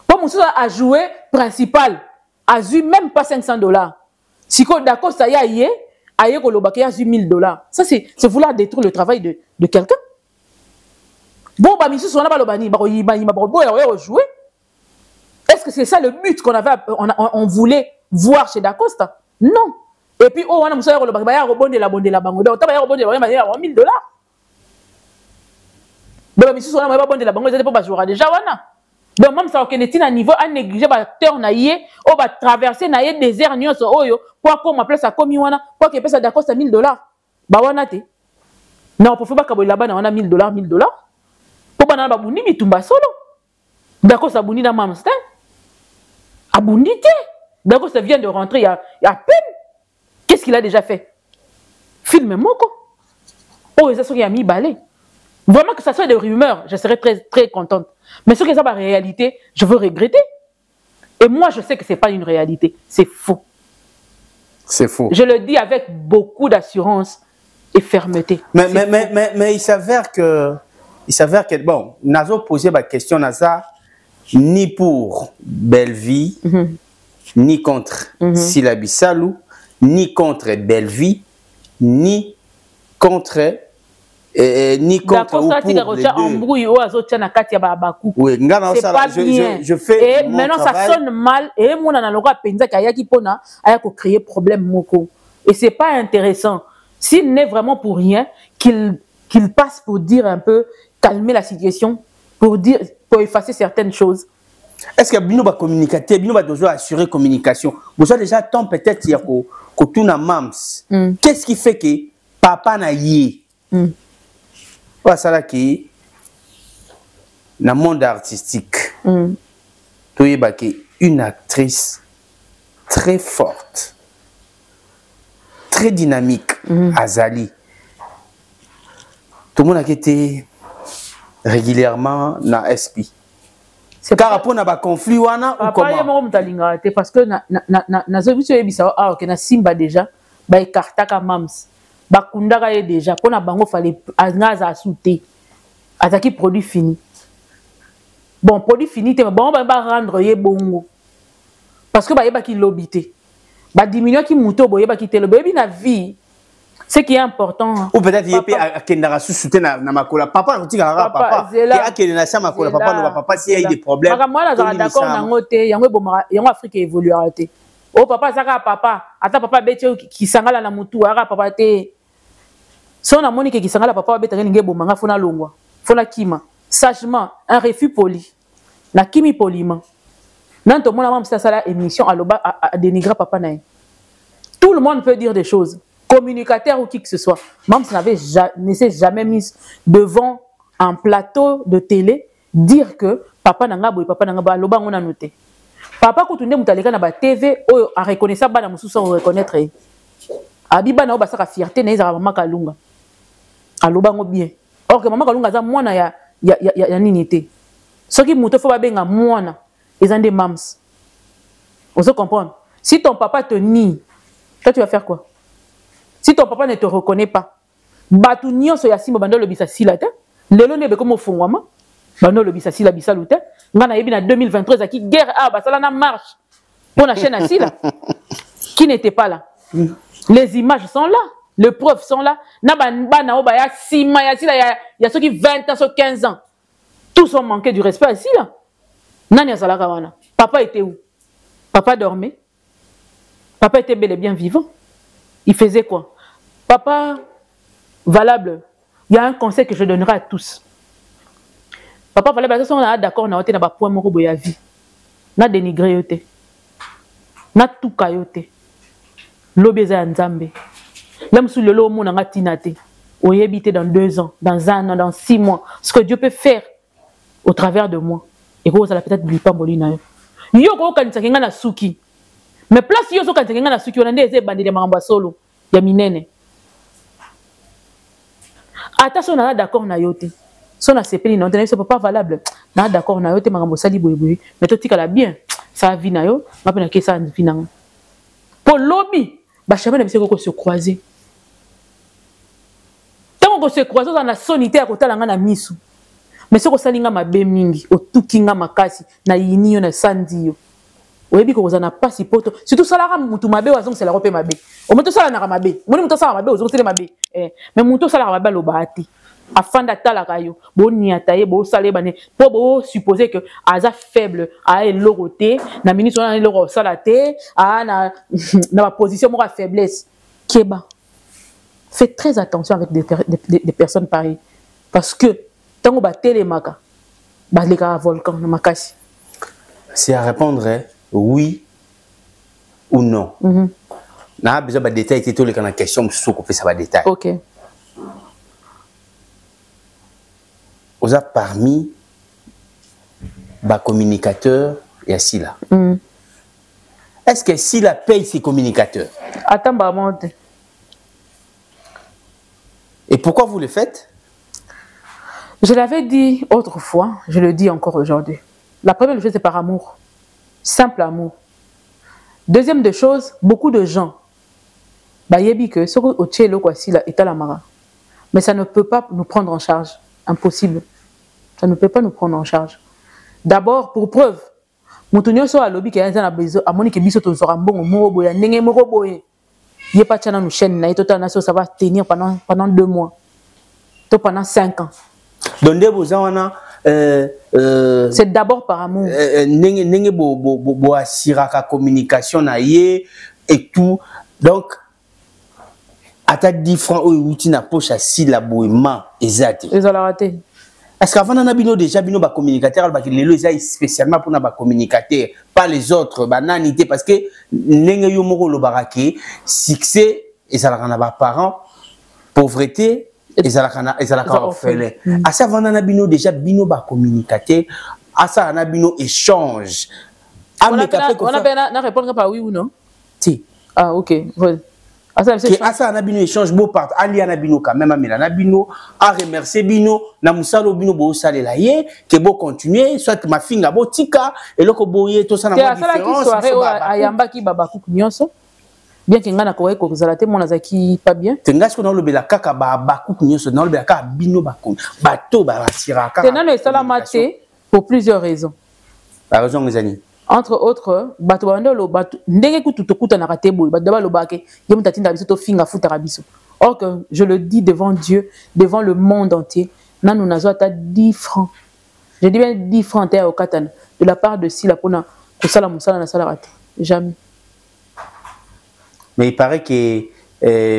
pour monsieur a joué principal a eu même pas $500 si ko d'accord ça y a yé aye ko lobaki a eu $1000 ça c'est vouloir détruire le travail de quelqu'un bon ba monsieur on a pas lobani ba ko yiba ba ko jouer. Est-ce que c'est ça le but qu'on avait, on voulait voir chez Dacosta? Non. Et puis, oh, on a monsieur le bagaya rebonde la bango. Donc, t'as rebonde la bango, $1000. Donc, monsieur, on a pas bonde la bango, ils étaient pas jouer déjà, wana. Donc, même ça, on est à niveau, à négliger, acteur naïe, on va traverser naïe désert, nyos, oyo, quoi qu'on m'appelle ça comme wana, quoi qu'il passe à Dacosta $1000. Bah, wana te. Non, pour faire pas kaboy là-bas, on a $1000. Pour banana babundi, mitumba solo. Dacosta bundi na mamstin. Abundité. D'accord, ça vient de rentrer il y a à peine. Qu'est-ce qu'il a déjà fait? Film moko. Oh, ça soit qui a mis balai. Vraiment que ça soit des rumeurs, je serais très, très contente. Mais ce que ça va réalité, je veux regretter. Et moi, je sais que ce n'est pas une réalité. C'est faux. C'est faux. Je le dis avec beaucoup d'assurance et fermeté. Mais il s'avère que bon, Nazo posé ma question à ça. Ni pour Bellevie, ni contre Silabi Salou, ni contre Bellevie, ni contre ni contre ou pour oui, je fais et maintenant ça sonne mal et mon analogue a penza kayaki pona aya ko créer problème moko et c'est pas intéressant s'il n'est vraiment pour rien qu'il passe pour dire un peu calmer la situation pour effacer certaines choses. Est-ce que bino va communiquer, bino va toujours assurer communication? Vous avez déjà temps peut-être il y a que tout na mams. Qu'est-ce qui fait que papa na yé? Voilà ça là qui dans le monde artistique. Tu es une actrice très forte, très dynamique, Azali. Tout le monde a été régulièrement dans SP. C'est par rapport à un conflit ou comment? Parce que na Simba déjà, ba ekartaka mams, ba kundaka déjà, pour na bango fallait aznaza asouté, ataki produit fini. Bon, produit fini, mais bon, on va rendre ye bongo. Parce que ba yeba ki lobité, ba diminuer ki muto bo yeba ki te lobi na vie. Ce qui est important. Ou peut-être il y a quelqu'un qui soutient na makola. Papa, on dit papa. Il y a quelqu'un qui makola. Papa, s'il y a des problèmes. Moi, je suis d'accord. Il y a un Afrique qui évolue. Oh, papa, ça va papa. Attends, papa, qui s'engage na mutu. Papa, te. Si on a monique qui s'engage papa, bête rien ngebo manga fona longwa. Fona kima. Sagement, un refus poli. Na kimi poliment. Nan to mona mam ça la émission à dénigrer papa naï. Tout le monde peut dire des choses. Communicateur ou qui que ce soit. Même si ne s'est jamais mis devant un plateau de télé, dire que papa n'a pas papa n'a pas loba on a noté. Papa quand on est mutaleka na ba TV o a reconnaître ba na mususu on reconnaître. Abiba na ba saka fierté na izara mama kalunga. Aloba ngo bien. Or que mama kalunga za mwana ya ninité. Ce qui muto faut ba benga mwana ezande mams. On se comprend. Si ton papa te nie, toi tu vas faire quoi? Si ton papa ne te reconnaît pas, batu nyonso ya simba bando lobisa silata, lelo ne be comme fongwama, bando lobisa sila bisalute, ngana yebi na 2023 aki guerre basala na marche pour la chaîne asila qui n'était pas là. Les images sont là, les preuves sont là. Na bana oba ya sima ya sila ya ceux qui 20 ans, ceux 15 ans. Tous ont manqué du respect à sila. Nani asala kawana. Papa était où? Papa dormait. Papa était bel et bien vivant. Il faisait quoi? Papa, valable, il y a un conseil que je donnerai à tous. Papa, valable, on a d'accord, on a un point moko boya vie. Na dénigré yote. Na tout kayote. L'obéza nzambe. Même sous le lot, on a tinate. On y habite dans 2 ans, dans 1 an, dans 6 mois. Ce que Dieu peut faire au travers de moi. Et que vous allez peut-être lui pas molina. Yo ko kanisa kinga na suki. Mais place yo so kanisa kinga na suki on a des bandits de mamba solo. Ya minene. Attention, on a d'accord na yote. Si on a sepeli na yote, c'est pas valable. On a d'accord na yote, marambo sali boye. Mais toi, tu la bien. Ça vie na yo, ma pena que ça vie na. Pour lobby, bah jamais na biseko ko se croiser. Tant qu'on se croiser dans la sonité à côté na misu. Mais ce ko salinga mabe mingi, o tukinga makasi na yini yo na sandi yo. Oyebi ko ozana pas si poto surtout ça la mutu mabe wazong c'est la rope mabe o mutu ça na mabe moni mutu ça mabe ozong c'est mabe mais mutu ça la mabe lo baati afanda tala kayo boni ataye bo salé bané po bo supposer que aza faible a eloroté na ministre na eloro salaté a na na position mo faiblesse keba faites très attention avec des personnes pareilles parce que tango ba télémaka ba leka volcan na makasi. C'est à répondre oui ou non. Na besoin de détails qui tout les quand question sous qu'on fait ça va détail. OK. Vous avez parmi les communicateurs et Sila. Est-ce que Sila paye ses communicateurs? Attends, bah monte. Et pourquoi vous le faites? Je l'avais dit autrefois, je le dis encore aujourd'hui. La première chose c'est par amour. Simple amour. Deuxième des choses, beaucoup de gens, bah yebi que ce que Ochelo quoi si la est à la mara, mais ça ne peut pas nous prendre en charge, impossible. Ça ne peut pas nous prendre en charge. D'abord pour preuve, Moutounio so a lobby qui a un besoin, à Monique Bisso to sera bon moro boya, nenge moro boye. Yé pas tchana nous chaîne na et nation ça va tenir pendant 2 mois, tout pendant 5 ans. Donc des besoins c'est d'abord par amour. Nenge bo asiraka communication na yé et tout. Donc à ta 10 francs ou outil na poche à si la boïma exact. Ils ont raté. Est-ce qu'avant on a bino déjà bino ba communicateur ba lelo eza spécialement pour na ba communicateur pas les autres ba nanité parce que ndenge yo moko lo barake succès et ça la na ba parents pauvreté et ça la orphelin à ça avant on a bino déjà bino ba communicateur à ça on a bino échange on a na répondre par oui ou non si ah OK Asa na bino échange beau part ali na bino quand même amela na bino a remercier bino na musalo bino bo salela ye que bo continuer soit ma finga bo tika et loko boye to ça na différence soirée ayamba ki baba kuku nyonso bien que ngana ko ko zala te mona zaki pas bien tengas ko na lobela kaka baba kuku nyonso na lobela kaka bino ba ko bato ba ratira kaka tenano esalamate pour plusieurs raisons la raison ngezani entre autres bato bandolo bato ndenge kutu tokuta na katebo bato ba lobake ye mutatinda biso to finga futa biso or que je le dis devant Dieu devant le monde entier nanu nazo ta 10 francs je dis bien 10 francs au katana de la part de Sila pona ko sala musala na sala rate jamais mais il paraît que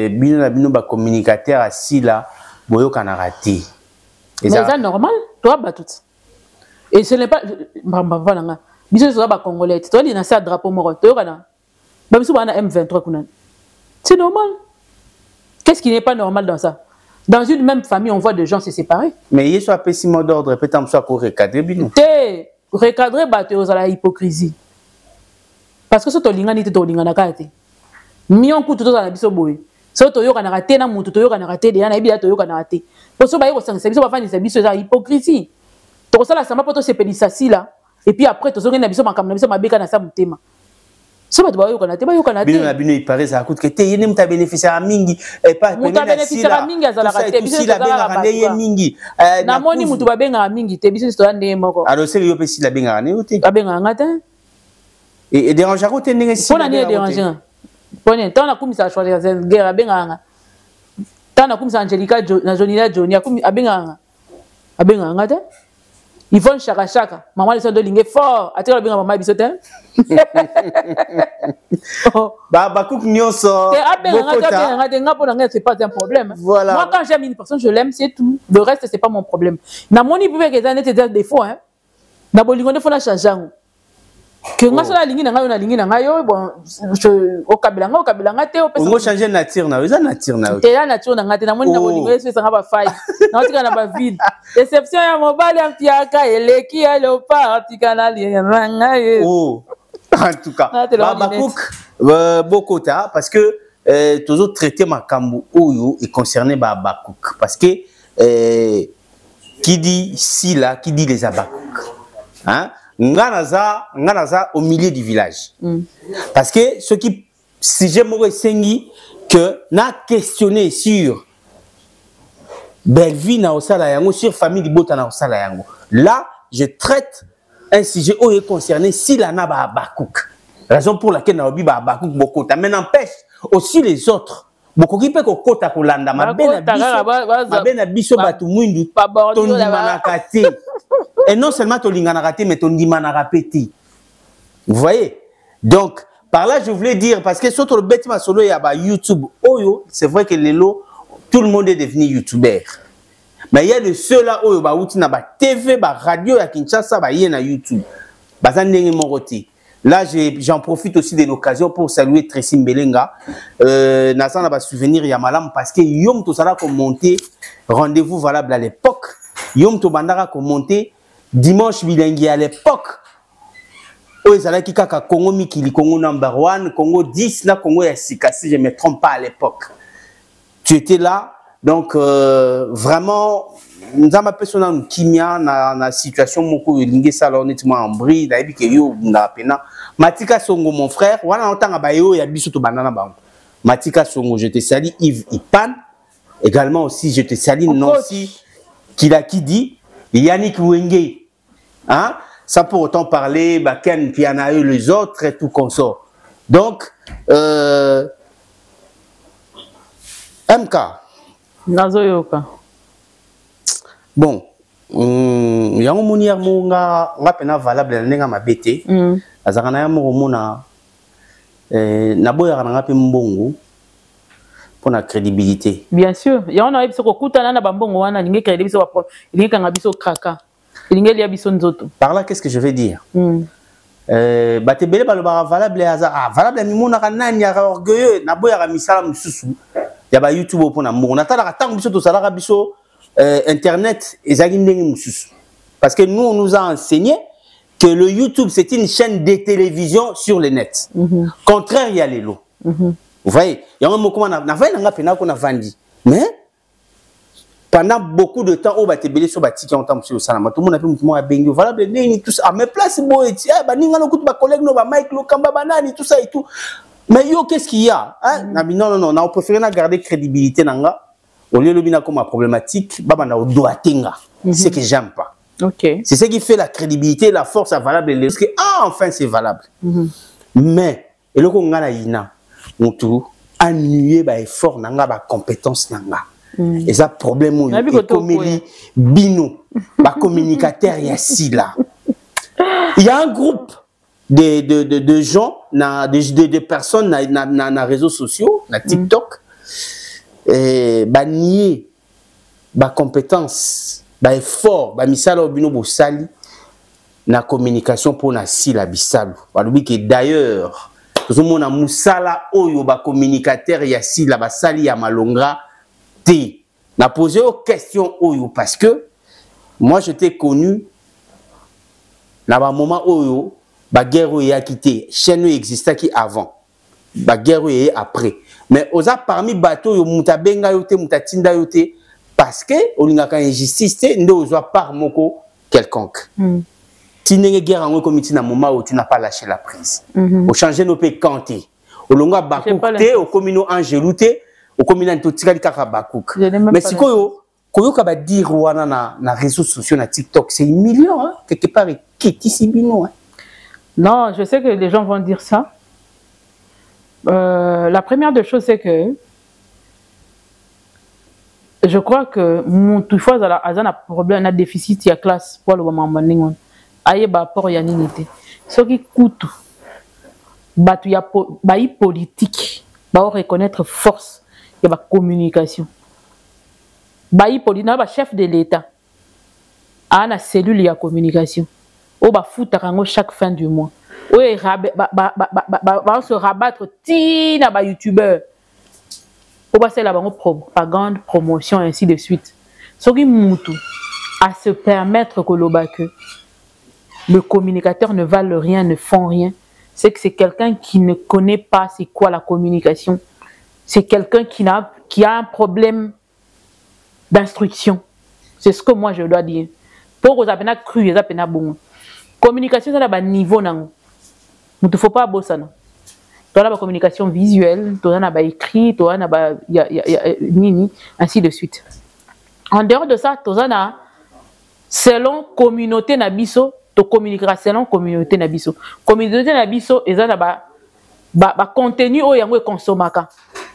bino na bino ba communicateur à Sila boyo kana raté mais c'est normal toi batout et ce n'est pas voilà biso so ba congolais to li na sa drapeau moko to kana ba biso bana M23 kuna c'est normal qu'est-ce qui n'est pas normal dans ça dans une même famille on voit des gens se séparer mais il soit petit mot d'ordre peut-être soit pour recadrer bino te recadrer ba te la hypocrisie parce que so to lingani te to lingana kate mion kutu to za biso boye so to yoka na raté na mutu to yoka na raté de na ebia to yoka na raté pour so ba yiko sangisa biso ba fani sa biso za hypocrisie to ça la sama poto se pelisa si là et puis après to zonga na biso makam na biso mabeka na sa mutema so ba ba yoka na te bino na bino il paraît ça coûte que te yene muta bénéficiaire mingi et pas bénéficiaire mingi azala raté biso la benga ndeye mingi na moni mutu ba benga mingi te biso to ndeye moko alors c'est yo pe si la benga ne ote ba benga ngata et déranger ko te ndenge si pona ne déranger pona tant na kumisa choisir guerre benga nga tant na kumisa Angelica na Jonila Jonia kumi abenga ngata ils vont chaka maman les sont de lingue fort atira bien maman bisote ba cook nyonso c'est pas un problème voilà. Moi quand j'aime une personne je l'aime c'est tout le reste c'est pas mon problème na moni peut que ça n'était des défauts hein na bolingo ne faut la changer que nga sala lingi na ngayo bon au kabila te on changer nature na eza nature na te la nature na ngate na moni na bolingo eso sanga ba faille na tika na ba vide déception ya mobile ya mpiaka eleki ya leopard tika na ngaye oh en tout cas ba cook bokota parce que toujours traiter makambu oyo et concerné ba cook parce que qui dit Sila qui dit les abakouk hein Nganaza au milieu du village. Parce que ce qui, si j'aimerais sengi que n'a questionné sur Belvi na osala yango, sur famille di bota na osala yango. Là, je traite un sujet où est concerné si la na ba bakouk. Raison pour laquelle na obi ba bakouk bokota. Mais n'empêche aussi les autres. Boko ki pe ko kota ko landa mabena biso batu mwindu tondi manakate. Et non seulement ton linganarate, mais ton dimanarapeti. Vous voyez? Donc, par là, je voulais dire, parce que sur le bêtiment solo, il y a YouTube. Oyo, c'est vrai que tout le monde est devenu YouTuber. Mais il y a de ceux-là, Oyo, TV, radio, à Kinshasa, il y a YouTube. Là, j'en profite aussi de l'occasion pour saluer Tracy Mbelenga. Nassan a souvenir Yamalam, parce que Yom Tosala a monté rendez-vous valable à l'époque. Yom Tobandara a monté dimanche bilingue à l'époque. Oyezalaki kaka Congo Mikili, Congo number 1, Congo 10, là Congo Yassika, si je ne me trompe pas à l'époque. Tu étais là, donc vraiment, nous avons personne en kimia, na situation moko lingue ça honnêtement en bris, na ebi ke yo na pena. Matika Songo mon frère, wana otanga ba yo ya biso to banana ba. Matika Songo, je te salue Yves Ipan, également aussi je te salue Nancy qui dit Yannick Wenge. Hein? Sans pour autant parler, Ken, puis il y en a eu les autres et tout consort. Donc, MK. Bon, il y a un mounier qui valable dans ma bête. Azarana ya mona na boya na ngape mbongo pour la crédibilité. Bien sûr. Il y a un autre qui a bambongo wana lingi crédibilité lingi kangabiso kraka. Lingi lia biso nzoto. Par là qu'est-ce que je vais dire? Batebele balobara valable hasard. Valable mimona kanani ya orgueilleux na boya ka misala mususu. Ya ba YouTube pour na mo. Na tala tango biso to sala biso internet ezaki ndenge mususu. Parce que nous on nous a enseigné que le YouTube c'est une chaîne de télévision sur le net. Contraire il y a les lots. Vous voyez, il y a un mot comme on a vendu. Mais pendant beaucoup de temps, on va te béler sur bâti qui ont temps sur le salama. Tout le monde a pu me dire voilà, tous à mes places, boy, collègues, Mike, Kamba, banane, tout ça et tout. Mais yo, qu'est-ce qu'il y a? Non, on a préféré garder crédibilité. Au lieu de le comme problématique, on doit tenir. C'est ce que j'aime pas. Okay. C'est ce qui fait la crédibilité, la force à valable. Parce que, enfin, c'est valable. Mais, et le qu'on a ina, on tout annuler ba effort nanga ba compétence nanga. Et ça problème où il bino, ba communicateur ici là. Il y a un groupe de gens, de personnes na réseaux sociaux, na TikTok, ba nier ba compétence. Ba effort ba misala obino bo sali na communication pour na sila bisalu balobi que d'ailleurs tout le monde a musala oyo ba communicateur ya sila ba sali ya malonga te na poser aux questions oyo parce que moi je t'ai connu na ba moment oyo ba guerre ya quitté chaîne existait qui avant ba guerre et après mais oza parmi bateau yo mutabenga yo te mutatinda yo te parce que on a quand injustice ne doit pas moko quelconque. Tu n'es guère en comme tu n'as moment où tu n'as pas lâché la prise. Au changer nos pays canté. Au longa bakouté, au communo angelouté, au communo tout tirali kaka bakouk. Mais si koyo kaba dire wana na réseaux sociaux na TikTok, c'est 1 million hein, quelque part qui ici bino. Non, je sais que les gens vont dire ça. La première des choses c'est que je crois que tout fois un problème, un déficit, il y a classe pour le moment. Il y a rapport, il y a unité. Ce qui coûte, il y a politique, il faut reconnaître force, il y a communication. Il y a chef de l'État, il y a une cellule de communication. Il y a chaque fin du mois. Il va se rabattre tina youtubeur. Pour passer la propagande, promotion, ainsi de suite. Ce qui moutou à se permettre que le communicateur ne valent rien, ne font rien, c'est que c'est quelqu'un qui ne connaît pas c'est quoi la communication. C'est quelqu'un qui a un problème d'instruction. C'est ce que moi je dois dire. Pour que vous avez cru, vous avez bon. Communication, c'est à niveau. Il ne faut pas bosser. Tu as la communication visuelle, tu as la écrit, tu as la nini, ainsi de suite. En dehors de ça, tu as selon communauté nabiso, tu communiqueras selon communauté nabiso. Communauté nabiso, ils ont ba contenu où yango consommaka.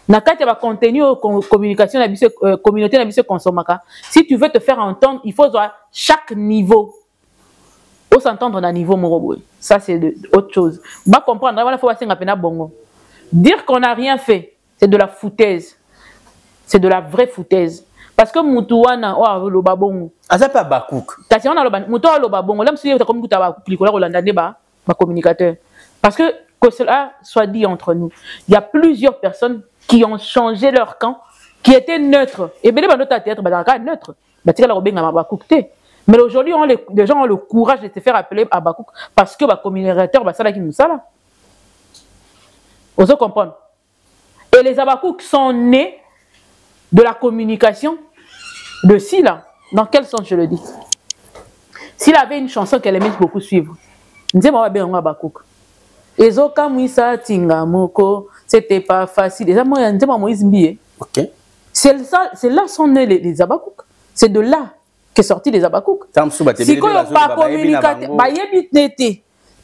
Na kati ba contenu communication nabiso communauté nabiso consommaka. Si tu veux te faire entendre, il faut voir chaque niveau. Pour s'entendre à un niveau moroboy. Ça, c'est autre chose. Va comprendre. Il faut bongo. Dire qu'on n'a rien fait, c'est de la foutaise. C'est de la vraie foutaise. Parce que Moutouana, oh, le babongo. Ah, ça pas bakouk. T'as dit, on a le Moutouana, le babongo. Là, monsieur, t'as comme tu as un communicateur. Parce que cela soit dit entre nous, il y a plusieurs personnes qui ont changé leur camp, qui étaient neutres. Et bien, les théâtre, neutre. Mais aujourd'hui, les gens ont le courage de se faire appeler Abakouk parce que le communicateur, c'est là qui nous sala. Vous comprenez? Et les Abakouk sont nés de la communication de Sila. Dans quel sens je le dis? S'il avait une chanson qu'elle aimait beaucoup suivre, c'était pas facile. C'est là sont nés les Abakouk. C'est de là qu'est sorti les Abakouk.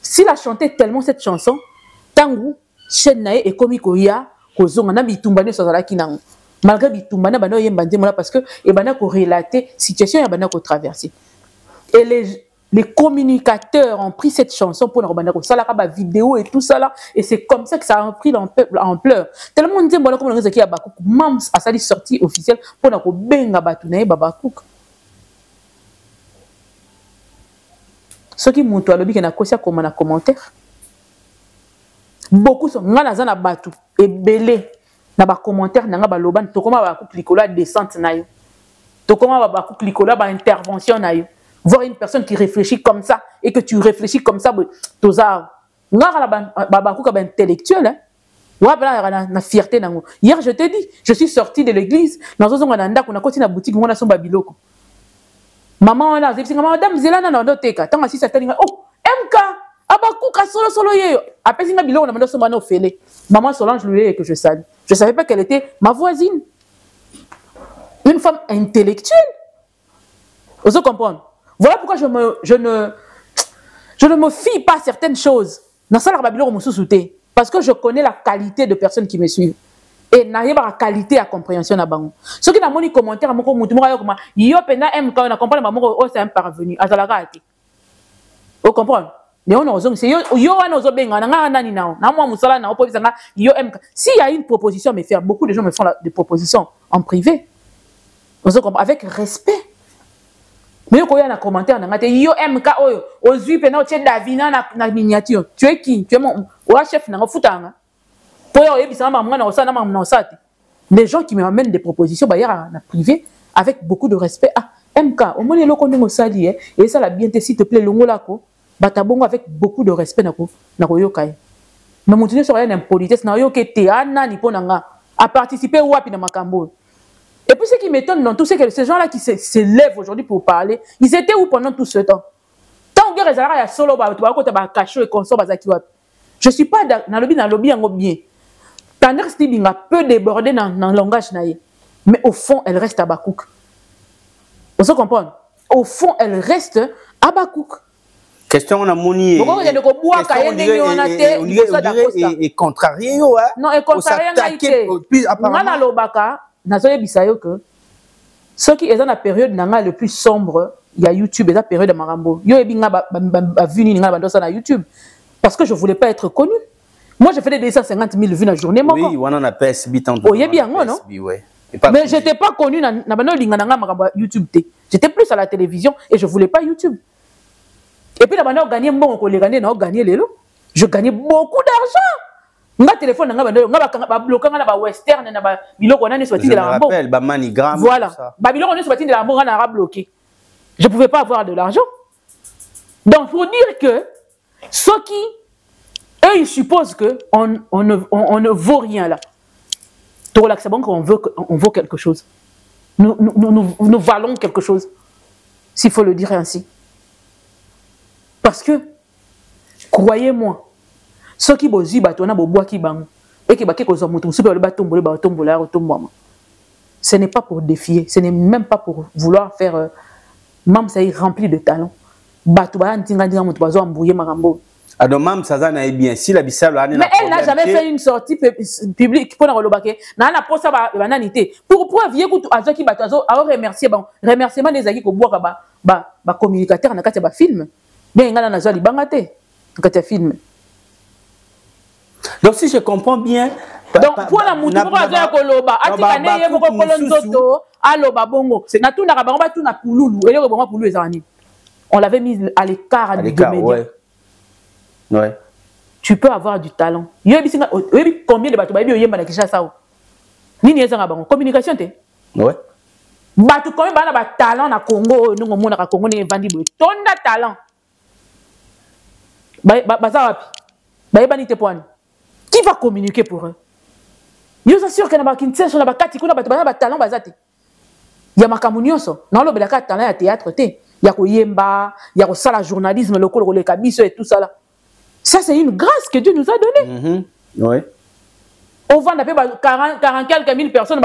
S'il a chanté tellement cette chanson, Tangu, Chenae et Komikoya, Kozongana Bitumbane Sozalaki Nango. Malgré Bitumbane, parce que Ebana ko relater situation Ebana ko traverser. Et les communicateurs ont pris cette chanson pour nous ça la vidéo et tout ça là, et c'est comme ça que ça a pris l'ampleur. Tellement on dit bon comme on dit qu'il y a Bakouk, Mams a sali sortie officielle pour nous benga batunaye Babakouk. Ce qui montre à l'objet qu'il y a comme un commentaire. Beaucoup sont na batu et belé na ba commentaire na ba loban to comment Bakouk likola descente na yo. To comment Bakouk likola ba intervention na yo. Voir une personne qui réfléchit comme ça et que tu réfléchis comme ça, toza Babakouk est intellectuel, hein. Na fierté nango. Hier je t'ai dit, je suis sortie de l'église, dans un zonga on a continué la boutique, on a son babiloko. Maman on a dit madame Zelana na ndoteka, tant assis cette ligne. Oh, MK, Babakouk a solo yeyo. Après singa biloko na mando so mano félé. Maman Solange lui que je salue. Je savais pas qu'elle était ma voisine. Une femme intellectuelle. Vous comprenez? Voilà pourquoi je ne me fie pas à certaines choses. Parce que je connais la qualité de personnes qui me suivent. Et n'ayez pas la qualité à compréhension à bango. Ce qui n'a pas de commentaire, c'est un parvenu. Vous comprenez? S'il y a une proposition à me faire, beaucoup de gens me font des propositions en privé. Avec respect. Mais quand il y a un commentaire, yo MK oyo, ozui pena otie Davina na miniature. Tu es qui? Tu es mon chef na futanga. Les gens qui me amènent des propositions, bah, na privé, avec beaucoup de respect. Ah, MK, au moins les locaux n'ont sali, et ça la bien s'il te plaît, l'ongolako, batabongo avec beaucoup de respect na yokai. Mais mon sur rien d'impolitesse, na yo ke te ana ni ponanga, à participer ou à pina makambo. Et puis ce qui m'étonne dans tout, c'est que ces gens-là qui se lèvent aujourd'hui pour parler, ils étaient où pendant tout ce temps? Tant que les Arabes sont solo, je ne suis pas dans le lobby en bien. Taner Stibinga peut déborder dans le langage naïe. Mais au fond, elle reste à Bakouk. Vous comprenez? Au fond, elle reste à Bakouk. Question on a moni et contrarié. Non, et contrarié. Nazoye bisayo que ceux qui sont dans la période nanga le plus sombre, il y a YouTube et la période de Marambo. Yo ebinga ba vuni ninga ba dosa na YouTube parce que je voulais pas être connu. Moi je faisais des 250 000 vues la journée. Oui, on en a PSB tant de. Oh yebi non. Mais j'étais pas connu na bano linga nanga Marambo YouTube té. J'étais plus à la télévision et je voulais pas YouTube. Et puis la bano gagner bon ko les gagner na gagner lelo. Je gagnais beaucoup d'argent. Nga téléphone nga ba bloquer nga ba western na ba biloko na ne sorti de la Rambo. Ba manigram. Voilà. Ba biloko ne sorti de la Rambo nga na bloqué. Je pouvais pas avoir de l'argent. Donc faut dire que ceux qui eux ils supposent que on ne vaut rien là. Tu relaxes bon qu'on vaut quelque chose. Nous valons quelque chose. S'il faut le dire ainsi. Parce que croyez-moi, ceux qui bozi batona boboa qui bang et qui baké kozo mutu super le batombolé batombola otombama. Ce n'est pas pour défier, ce n'est même pas pour vouloir faire même ça est rempli de talent. Batouba ntinga ndinga mutu bazo embrouiller marambo. Alors même ça est bien si la bisalo a. Mais elle n'a jamais fait une sortie publique pour rolobake. Na na posa ba bananité. Pour vieux kutu azo ki batazo a remercier bon remerciement des aki ko boka ba communicateur na kati ba film. Bien ngana na zo li bangate. Kati film. Donc si je comprends bien, donc pour la mutu pour azo koloba atikane ye moko kolonzoto aloba bongo na tuna ka bango ba tuna pululu eloko bongo pululu ezani. On l'avait mis à l'écart du domaine. Ouais. Ouais. Tu peux avoir du talent. Combien de bateaux yemba na Kinshasa? Nini ezanga bango communication te? Ouais. Bateau combien ba talent na Congo, nous on mona Congo ne vandi boy. Tonda talent. Baza wapi? Bayebani te poani. Qui va communiquer pour eux? Yo s'assure que na ba Kinshasa na ba kati kuna bateau ba talent bazate. Ya makamunyoso. Na lo belaka talent ya théâtre te. Ya ko yemba, ya ko sala journalisme lokolo le kabiso et tout ça là. Ça, c'est une grâce que Dieu nous a donnée. Oui. On va appeler 40 quelques mille personnes.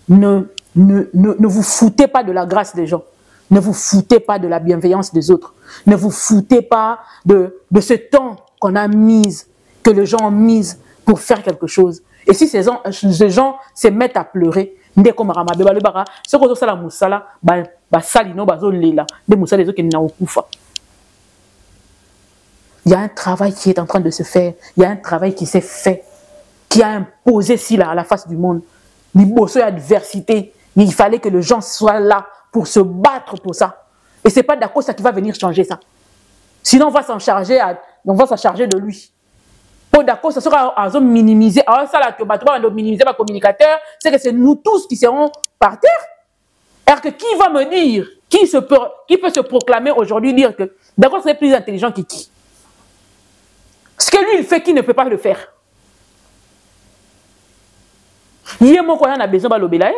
Ne vous foutez pas de la grâce des gens. Ne vous foutez pas de la bienveillance des autres. Ne vous foutez pas de ce temps qu'on a mis, que les gens ont mis pour faire quelque chose. Et si ces gens se mettent à pleurer, nde komaka mabe balobaka soki ozosala mosala basali no bazolela nde mosala ezokende na okufa. Il y a un travail qui est en train de se faire, il y a un travail qui s'est fait, qui a imposé si là à la face du monde. Liboso et adversité, il fallait que les gens soient là pour se battre pour ça. Et c'est pas d'accord ça qui va venir changer ça. Sinon on va s'en charger, de lui. Pour d'accord, ça sera à minimiser. Alors ça là que minimiser ma communicateur, c'est que c'est nous tous qui serons par terre. Alors que qui va me dire, qui peut se proclamer aujourd'hui dire que d'accord c'est plus intelligent que qui? Ce que lui il fait, qui ne peut pas le faire? Il y a mon a besoin de l'obélaï.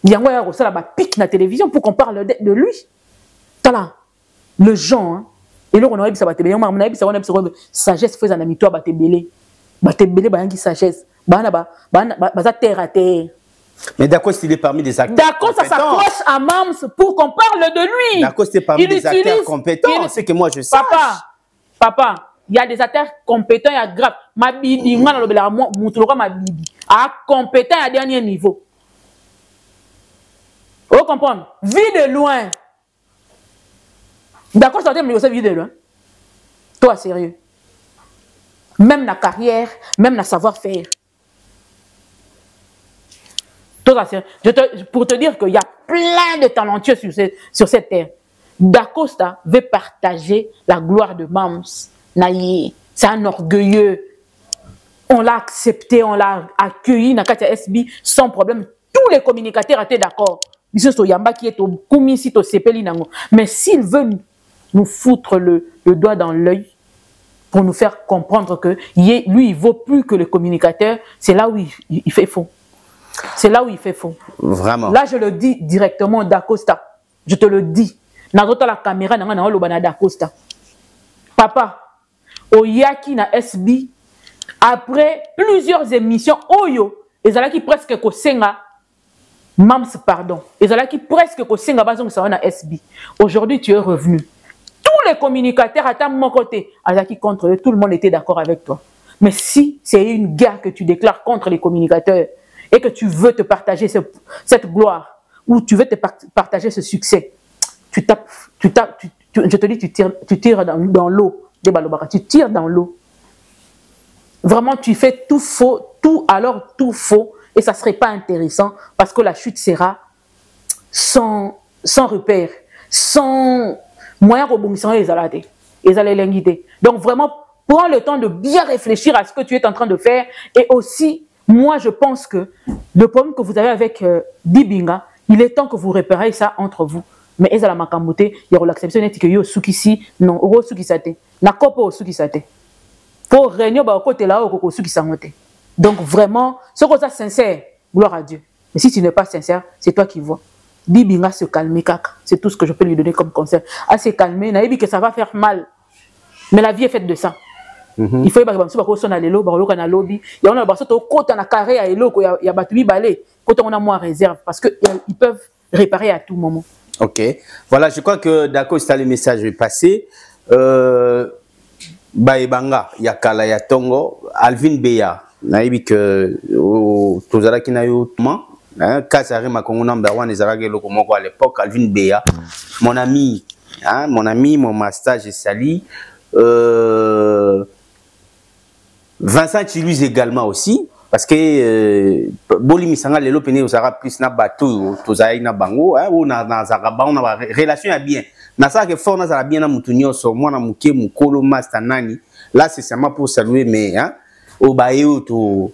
Il y a un ça là pique la télévision pour qu'on parle de lui. Tala le genre hein. Et là on a dit ça va te belé, on a dit ça sagesse fait un ami toi va te belé qui sagesse. Ba terre à terre. Mais d'accord, il est parmi des acteurs. D'accord, ça s'accroche à Mams pour qu'on parle de lui. D'accord, c'est parmi des acteurs compétents. C'est que moi je sais. Papa, il y a des acteurs compétents, il y a grave. Ma bibi, moi dans le moutouloka ma bibi. À compétent à dernier niveau. Vous comprenez? Vie de loin. D'accord, ça t'aime aussi vie de loin. Toi, sérieux. Même la carrière, même la savoir-faire. Pour te dire qu'il y a plein de talentueux sur cette terre. Dacosta veut partager la gloire de Mams. C'est un orgueilleux. On l'a accepté, on l'a accueilli dans Katia SB sans problème. Tous les communicateurs étaient d'accord. Mais s'il veut nous foutre le doigt dans l'œil pour nous faire comprendre que lui, il vaut plus que le communicateur, c'est là où il fait faux. C'est là où il fait faux. Vraiment. Là, je le dis directement d'Acosta. Je te le dis. La caméra, d'Acosta. Papa, Oyaki na SB, après plusieurs émissions, Oyo, ezalaki presque kosenga, Mams, pardon, ezalaki presque kosenga bazong sa na SB. Aujourd'hui, tu es revenu. Tous les communicateurs à mon côté, Azaki contre eux, tout le monde était d'accord avec toi. Mais si c'est une guerre que tu déclares contre les communicateurs et que tu veux te partager cette gloire, ou tu veux te partager ce succès, je te dis, tu tires dans l'eau. Tu tires dans l'eau. Vraiment, tu fais tout faux, tout faux, et ça ne serait pas intéressant parce que la chute sera sans repère, sans moyen de rebondir les alades, donc vraiment, prends le temps de bien réfléchir à ce que tu es en train de faire. Et aussi, moi, je pense que le problème que vous avez avec Dibinga, il est temps que vous réparez ça entre vous. Mais ils ont la makamboté, il y a l'acception que yo soukisi non, oro soukisate, na kopo soukisate. Pour régner ba côté là au soukisate. Donc vraiment, ce que ça sincère, gloire à Dieu. Mais si tu n'es pas sincère, c'est toi qui vois. Dibinga se calmer kaka, c'est tout ce que je peux lui donner comme conseil. À se calmer, na yebi que ça va faire mal. Mais la vie est faite de ça. Il faut que tu sois na lelo, ba na lobby, il y a ba soto kota na carré à eloko, il y a batubi balé, quand on a moins réserve parce que ils peuvent réparer à tout moment. Ok, voilà, je crois que d'accord, c'est le message passé. Baebanga, Yakala, Yatongo, Alvin Beya, naïbi que Tozala Kinayo, Kasare Makongo number 1, Ezarage Lokomoko à l'époque, Alvin Beya, mon ami, mon master, j'ai sali. Vincent Chiluise également aussi. Parce que Boli Misanga lelo pene osara plus na bateau tozai na bango ou na zakaba on a relation ya bien na ça que fort na za bien na mutunyo so mwana muke mukolo master nani là c'est seulement pour saluer mais hein au bayo to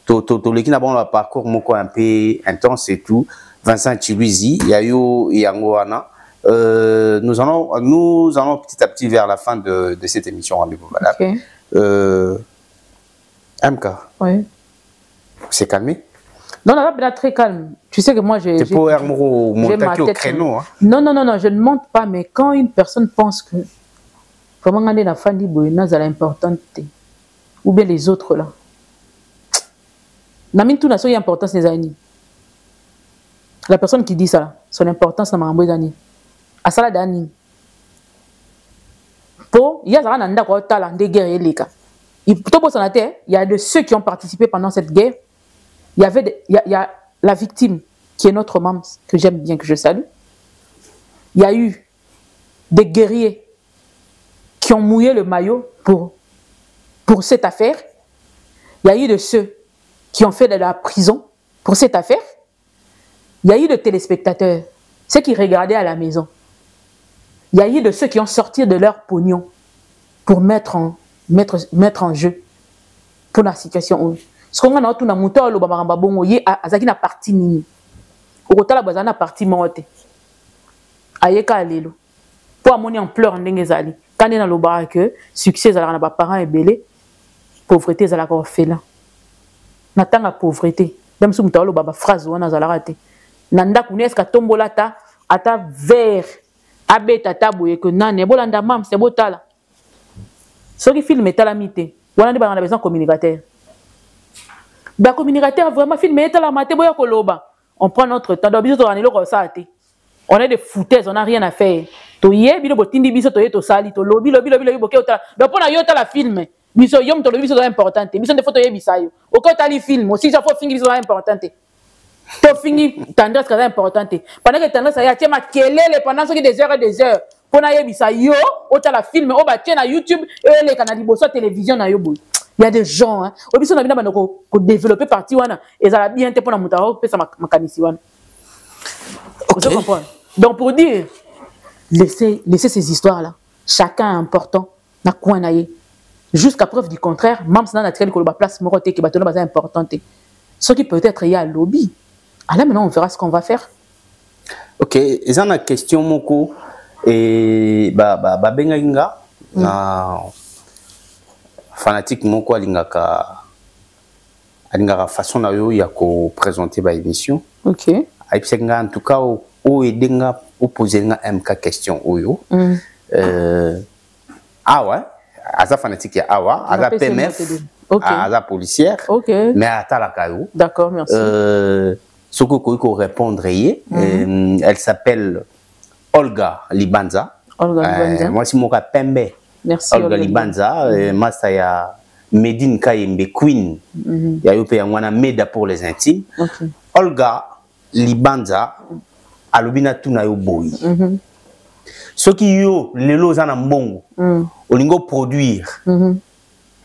leki na bon le parcours moko un peu intense et tout Vincent Chiluisi yayo yango wana nous allons petit à petit vers la fin de cette émission rendez-vous voilà. Okay. MK. Oui. C'est calmé? Non, non, là, très calme. Tu sais que moi, j'ai... C'est pour monter au créneau. Hein? Non, non, non, non, je ne monte pas, mais quand une personne pense que... Comment on est la fin d'Iboïna, ça a l'importance. Ou bien les autres, là. Namine tout n'a pas d'importance, les amis. La personne qui dit ça, son importance, n'a pas d'année. À ça, là, d'année. Pour, il y a un talent de guerre et les cas. Il y a de ceux qui ont participé pendant cette guerre. Il y avait la victime, qui est notre Mams, que j'aime bien, que je salue. Il y a eu des guerriers qui ont mouillé le maillot pour cette affaire. Il y a eu de ceux qui ont fait de la prison pour cette affaire. Il y a eu de téléspectateurs, ceux qui regardaient à la maison. Il y a eu de ceux qui ont sorti de leur pognon pour mettre en jeu pour la situation. Ce qu'on a tout na muto lo bamamba bongo ye azaki na parti nini. Okotala bazana parti monte. Ayeka alelo. Pour amoni en pleurs ndenge zali. Quand na loba que succès zala na ba parents ebelé, pauvreté zala ko orphelin. Na tanga pauvreté. Même si muto lo baba phrase wana zala raté. Nanda kuneska tombola ata vert abeta taboye que nane bolanda mam c'est botala. Ce qui filme talamité. Wana ndi ba besoin communicateur. Ba communicateur vraiment filmé la maté boya koloba. On prend notre temps. On est des foutaises, on n'a rien à faire. To yé bilo botindi biso to yé to sali to lobi boké ota. Donc on a yota la film. Biso yom to lobi biso importante. Biso de photo yé bisayo. Oko tali film aussi ça faut finir biso importante. To finir tendresse kaza importante. Pendant que tendresse ya tiema kelele pendant ce qui des heures et des heures. Pour na yé bisayo, ota la film o ba tiena YouTube et les canaux liboso télévision na yo boy. Il y a des gens, hein. Au besoin de développer partie wana et ça va bien être pour la moutaro pour ça makanisi wana. Vous comprenez? Donc pour dire laissez ces histoires là. Chacun est important. Na quoi naie. Jusqu'à preuve du contraire, même si on a tiré la place moroté qui bâtonne est importante. Ce qui peut être il y a lobby. Alors maintenant on verra ce qu'on va faire. OK, et ça na question moko et ba benga na fanatique moko alingaka façon na yo ya ko présenter ba émission. OK. En tout cas o edenga o poser nga MK question oyo. Ouais, aza fanatique ya awa, aza PMF, aza policière. OK. Mais ata la kayo. D'accord, merci. Ce que ko répondre elle s'appelle Olga Libanza. Moi c'est mon Pembe. Merci Olga Libanza, master ya Medine Kayembe Queen. Ya yo pe yangwana Meda pour les intimes. Okay. Olga Libanza alobina tuna yo boy. Ce qui yo lelo zana mbongo. Olingo produire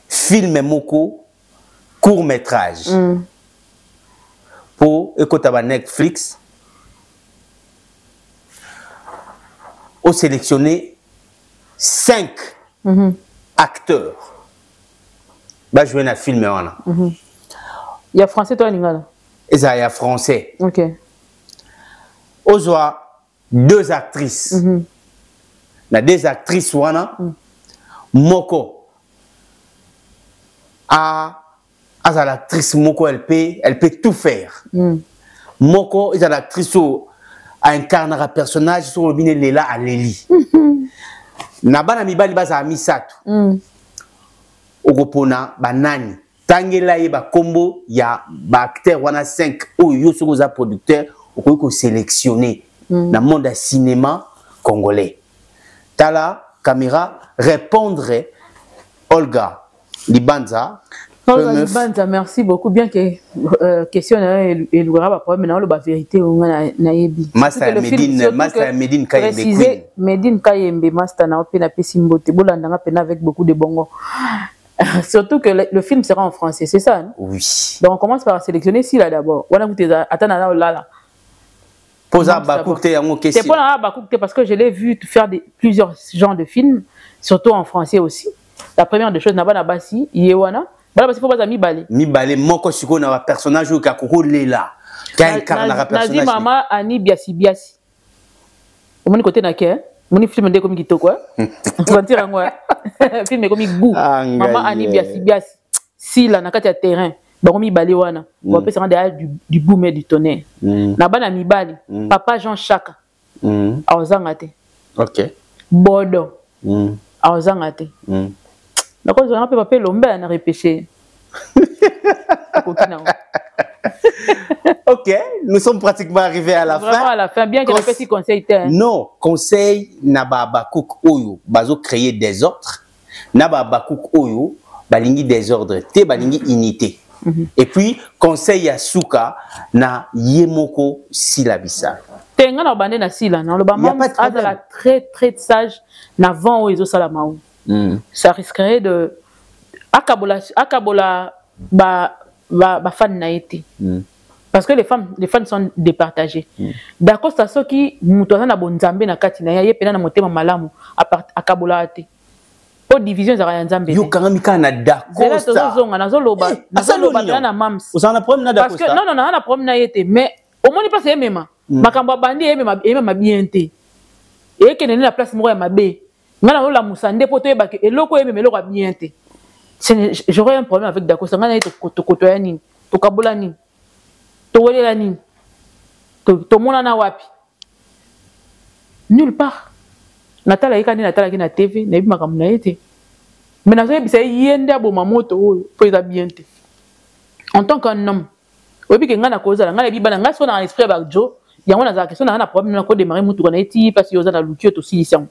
film moko court métrage. Pour ekotaba Netflix. Au sélectionner 5 acteurs. Bah je vais un film là. Il y a français toi lingala. Et ça il y a français. OK. Ozoa 2 actrices. La 2 actrices wana moko a l'actrice moko elle peut tout faire. Moko est l'actrice incarne un personnage sur le bine lela aleli. Nabana mibali baza misato. Ogopona banani. Tangela ye ba combo ya ba acteur wana 5 oyo soko za producteur okoki sélectionner dans le monde du cinéma congolais. Tala caméra répondre Olga Libanza. Olga Libanza, merci beaucoup. Bien que question et le problème maintenant la vérité na yebi. Master Medine Kayembe. Medine Kayembe master na opena pesimbote bolandanga pena avec beaucoup de bongo. Surtout que le film sera en français, c'est ça? Hein? Oui. Donc on commence par sélectionner si là d'abord. On a goûté attends là. Posa Bakoukte yango question. C'est pas Bakoukte parce que je l'ai vu faire plusieurs genres de films, surtout en français aussi. La première des choses n'a pas basi yewana. Bala basi faut pas mibale. Mibale moko siko na personnage ka koko lela. Ka incarne na personnage. Nazi mama ani biasi. Au mon côté na ke, mon film de comme kitoko. Tu vas dire ngwa. Film comme goût. Maman ani biasi. Si là na kati ya terrain. Bango mibale wana. On peut se rendre derrière du boom et du tonnerre. Na bana mibale. Papa Jean Chaka. Aozangate. OK. Bodo. Aozangate. Donc on a papa Lombe à repêcher. OK, nous sommes pratiquement arrivés à la fin. Vraiment à la fin, bien que le petit conseil était. Non, conseil naba bakouk oyo bazo créer des ordres. Naba bakouk oyo balingi des ordres, te balingi unité. Et puis conseil ya suka na yemoko silabisa. Tenga na bande na sila na le maman azala très sage na vent o ezo sala maou. Ça risquerait de akabola ba fan na été. Parce que les femmes sont départagées. D'accord, c'est ça qui mutoza na bonzambe na katina ya yepena na motema malamu akabola ate. Pour division za nzambe. Yo kangamika na d'accord. C'est là tozonga nazoloba na mams. Vous en problème na d'accord. Parce que non na problème na yete mais au moins place yemema. Makambo bandi yemema bien te. Et que la place moko ya mabe. Ngana la musande poto yeba ke eloko yemema eloko bien te. J'aurais un problème avec d'accord, ça ngana to ya nini. To kabola nini. To welela nini. To mona na wapi. Nulle part. Natala yekani natala ki na TV na yebi makambo na yete. Mais nazo yebisa yende aboma moto oyo po eza bien te. En tant qu'un homme, oyebi ke ngana kozala ngana yebi bana ngaso na esprit ba jo, yango na za question na problème na ko démarrer mutu ko na eti parce que oza na lukio to silisian.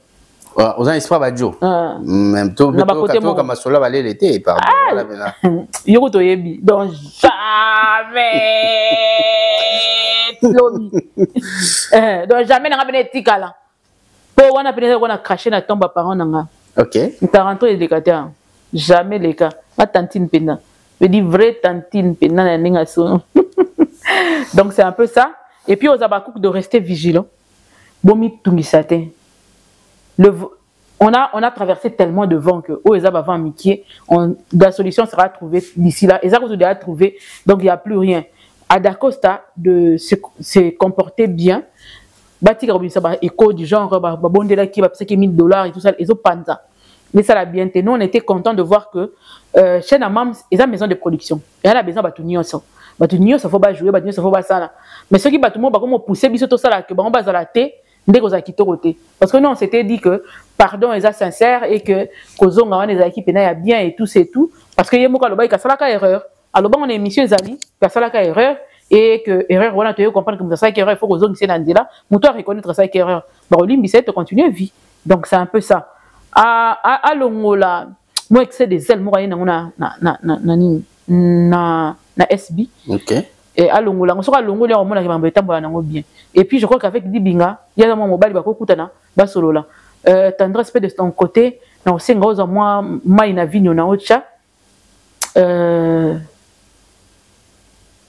Oza esprit ba jo. Même to to kama sola balele te par voilà maintenant. Yoko to yebi. Donc jamais. Donc jamais na ngabene etikala. Pour on a pénétré, on a craché la tombe à parents nanga. Ok. T'as rentré les décateurs. Jamais les cas. Ma tantine pena. Je dis vrai tantine pena na ninga so. Donc c'est un peu ça. Et puis aux abakouk de rester vigilant. Bomi tungisate. On a traversé tellement de vent que aux abavant mikié, la solution sera trouvée d'ici là. Et ça vous déjà trouvé. Donc il y a plus rien. À Dacosta de se comporter bien. Bati Robinson ba écho du genre ba bondela qui va passer $1000 et tout ça et zo panza. Mais ça la bien. Nous on était content de voir que chez la maman ils ont maison de production. Et elle a besoin batunio ça. Batunio ça faut pas jouer, batunio ça faut pas ça. Mais ceux qui batumo ba comme pousser biso tout ça là que ba on ba za té ndeko za kitoroté. Parce que nous on s'était dit que pardon ils sont sincères et que kozonga wana les équipes na ya bien et tout c'est tout parce que yemo ka loba ka sala ka erreur. Alors bon on est émission Zali, ka sala ka erreur. Et que erreur voilà tu comprendre que ça erreur il faut que zone c'est là muto reconnaître ça erreur ba olimbi c'est continuer vie donc c'est un peu ça à longola moi excès des ailes moi na SB OK et à longola on sera longola on mona ki mambo etambola nango bien et puis je crois qu'avec Dibinga il y a mon mobile ba ko kutana ba solo là tendresse de ton côté na osenga oza moi mai na vigno na ocha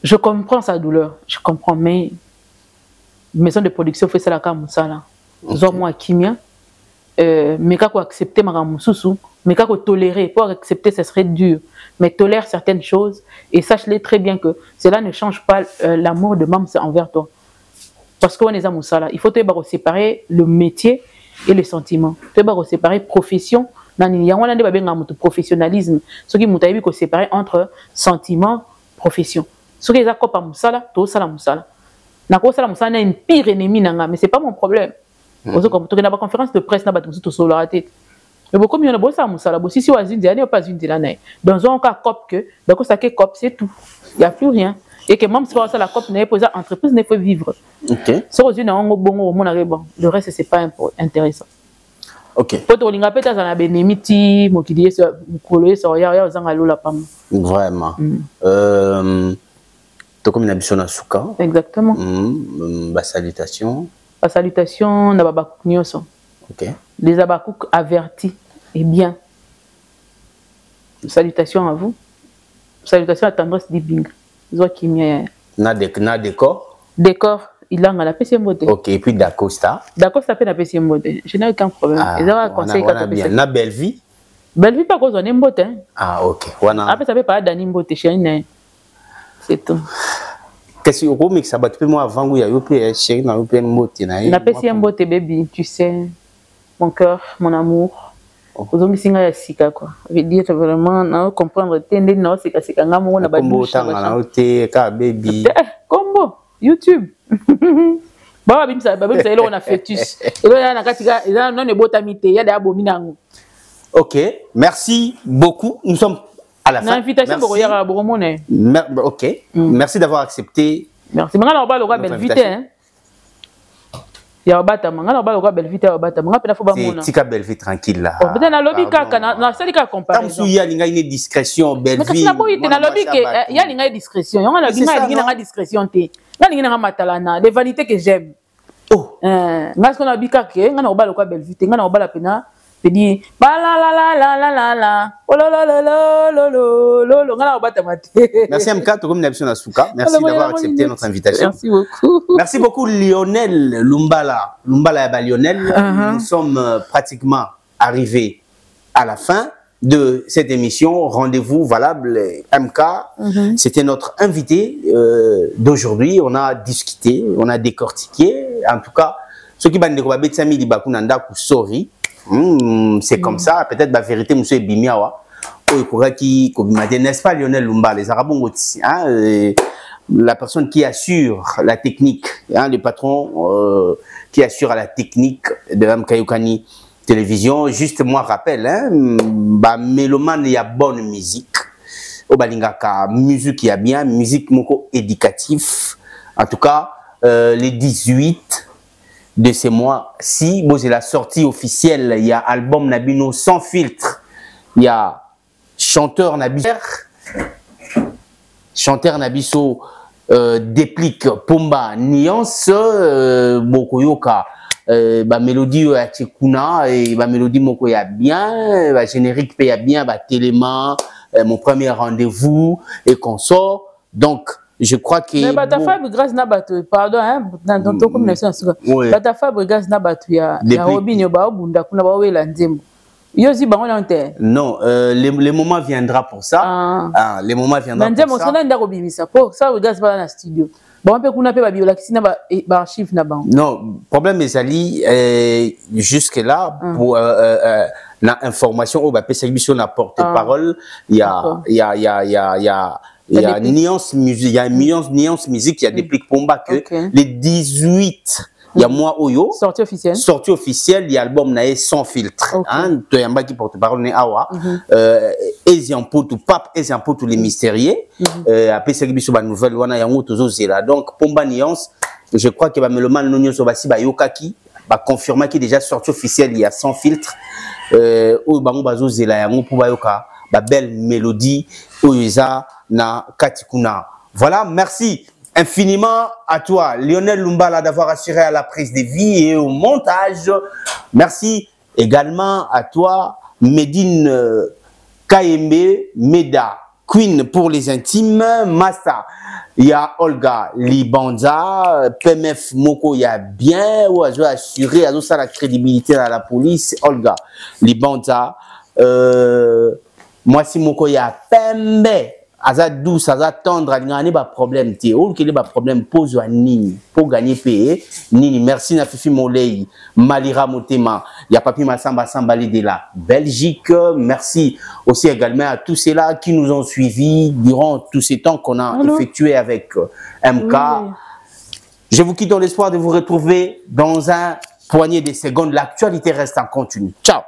je comprends sa douleur, je comprends, mais maison de production fait ça la comme ça là. Moi kimia, mais quand accepter ma ramoussou, mais quand tolérer, pour accepter ça serait dur, mais tolère certaines choses et sache-les très bien que cela ne change pas l'amour de maman envers toi. Parce qu'on est à Moussala, il faut séparer le métier et le sentiment. Tu dois séparer profession, professionnalisme, ce qui m'a dit que séparer entre sentiment, profession. Ce qui est d'accord par Moussala, tout ça la Moussala. Nako sala Moussala est un pire ennemi nanga, mais c'est pas mon problème. Parce que tu as pas conférence de presse na ba tout sur la tête. Mais beaucoup mieux na bossa Moussala, bossi si wazine dia ne pas une de l'année. Dans un cas cop que, donc ça que cop c'est tout. Il y a plus rien. Et que même si ça la cop n'est pas entreprise ne faut vivre. OK. Si vous na ngo bongo mon bon, le reste c'est pas intéressant. OK. Pour to linga peta na benemiti mokidie so mukolo so ya zanga lola pam. Vraiment. Comme une habitude à Souka. Exactement. Salutation. Salutation, Nababakouk Nyoso. Ok. Les Abakouk avertis et bien. Salutations à vous. Salutations à Tendresse Dibing. Zoa Kimia. Na décor. Décor. Il a la PC mode. Ok. Et puis Dacosta. Dacosta fait la PC mode. Je n'ai aucun problème. Ils ont un conseil quand on bien. Na belle vie. Belle vie pas cause on aime botte. Ah ok. Après ça fait pas d'ani botte chérie. C'est tout. Qu'est-ce que vous mixez ça moi avant où il y a eu plein chérie na eu plein mots na pesi mbote baby tu sais mon cœur mon amour ozomi singa ya sika quoi veut dire vraiment na comprendre tende na sika sika ngamo na ba combo tanga na ote ka baby combo YouTube baba bimsa ile on a fœtus et là na katika eza non ebotamite ya da bomi nango. OK, merci beaucoup. Nous sommes à la fin. L'invitation pour regarder à Boromone. OK. Merci d'avoir accepté. Merci. Maintenant, on va le belle vite. ya bata manga ba lokwa belle vie ta bata manga pe na fo ba mona tika belle vie tranquille là peut-être na lobby kaka na sali ka comparaison comme si ya linga une discrétion belle vie mais na boy te na lobby ke ya linga discrétion yonga na linga discrétion te na linga na matalana des vanités que j'aime oh nga ce qu'on a bika ke nga na ba lokwa belle vie te nga na ba la pena te di ba la la la la la la la oh la la la la la la nga na ba ta mate. Merci MK to comme n'absent Asuka, merci d'avoir accepté notre invitation. Merci beaucoup. Merci beaucoup Lionel Lumbala et Lionel. Nous sommes pratiquement arrivés à la fin de cette émission. Rendez-vous valable MK. C'était notre invité d'aujourd'hui. On a discuté, on a décortiqué. En tout cas, ceux qui bandent de Sami Libakunanda sorry. C'est comme ça, peut-être la vérité, monsieur Bimiawa. N'est-ce pas Lionel Lumba, les Arabes, la personne qui assure la technique, le patron qui assure la technique de Mkayokani Télévision. Juste moi rappelle, mélomane, il y a bonne musique. Au Balingaka, musique il y a bien, musique moko éducatif. En tout cas, les 18 de ces mois-ci, bon, c'est la sortie officielle. Il y a album Nabino sans filtre. Il y a chanteur Nabiso déplique Pomba Nuance Bokoyoka mélodie à Tchekuna et mélodie moko ya bien, générique ya bien, téléma, mon premier rendez-vous et consort. Donc je crois que mais bata Fabre grâce na bato pardon hein dans ton communication bata Fabre grâce na bato ya Robinho ba bunda kuna ba wela nzembo yozi bango na nte non les moments viendra pour ça les moments viendra pour ça nzembo sona ndako bimisa pour ça grâce ba na studio bon pe kuna pe ba biolakisi na ba archive na bango non problème ezali jusque là pour la information au ba pesa biso na porte-parole il y a nuance musique, il y a nuance musique, il y a des plics Pomba que les 18, il y a moi Oyo. Sortie officielle, il y a l'album Nae sans filtre. Hein, tu as qui porte-parole né Awa. Eziampo tout pape, Eziampo tous les mystérieux. Après c'est que sur nouvelle, wana yango tozo zela. Donc Pomba nuance, je crois que mélomane nonyo sobasi ba yokaki, ba confirmer qui déjà sortie officielle, il y a sans filtre. Ou bango bazo zela yango pour ba yoka, ba belle mélodie Oyeza na Katikuna. Voilà, merci infiniment à toi, Lionel Lumbala, d'avoir assuré à la prise de vie et au montage. Merci également à toi, Medine Kayembe Meda, Queen pour les intimes, Master. Il y a Olga Libanza, PMF Moko, il y a bien, ou à assurer à ça la crédibilité à la police, Olga Libanza. Moi, si Moko, il y a Pembe. Aza douce, aza tendre, il n'y a pas de problème. Ou qu'il y a pas de problème, pose à Nini pour gagner payer. Nini, merci na Fifi Molei, Malira Motema, il y a Papi Massamba Sambali de la Belgique. Merci aussi également à tous ceux-là qui nous ont suivis durant tous ces temps qu'on a effectué avec MK. Je vous quitte dans l'espoir de vous retrouver dans un poignée de secondes. L'actualité reste en continu. Ciao.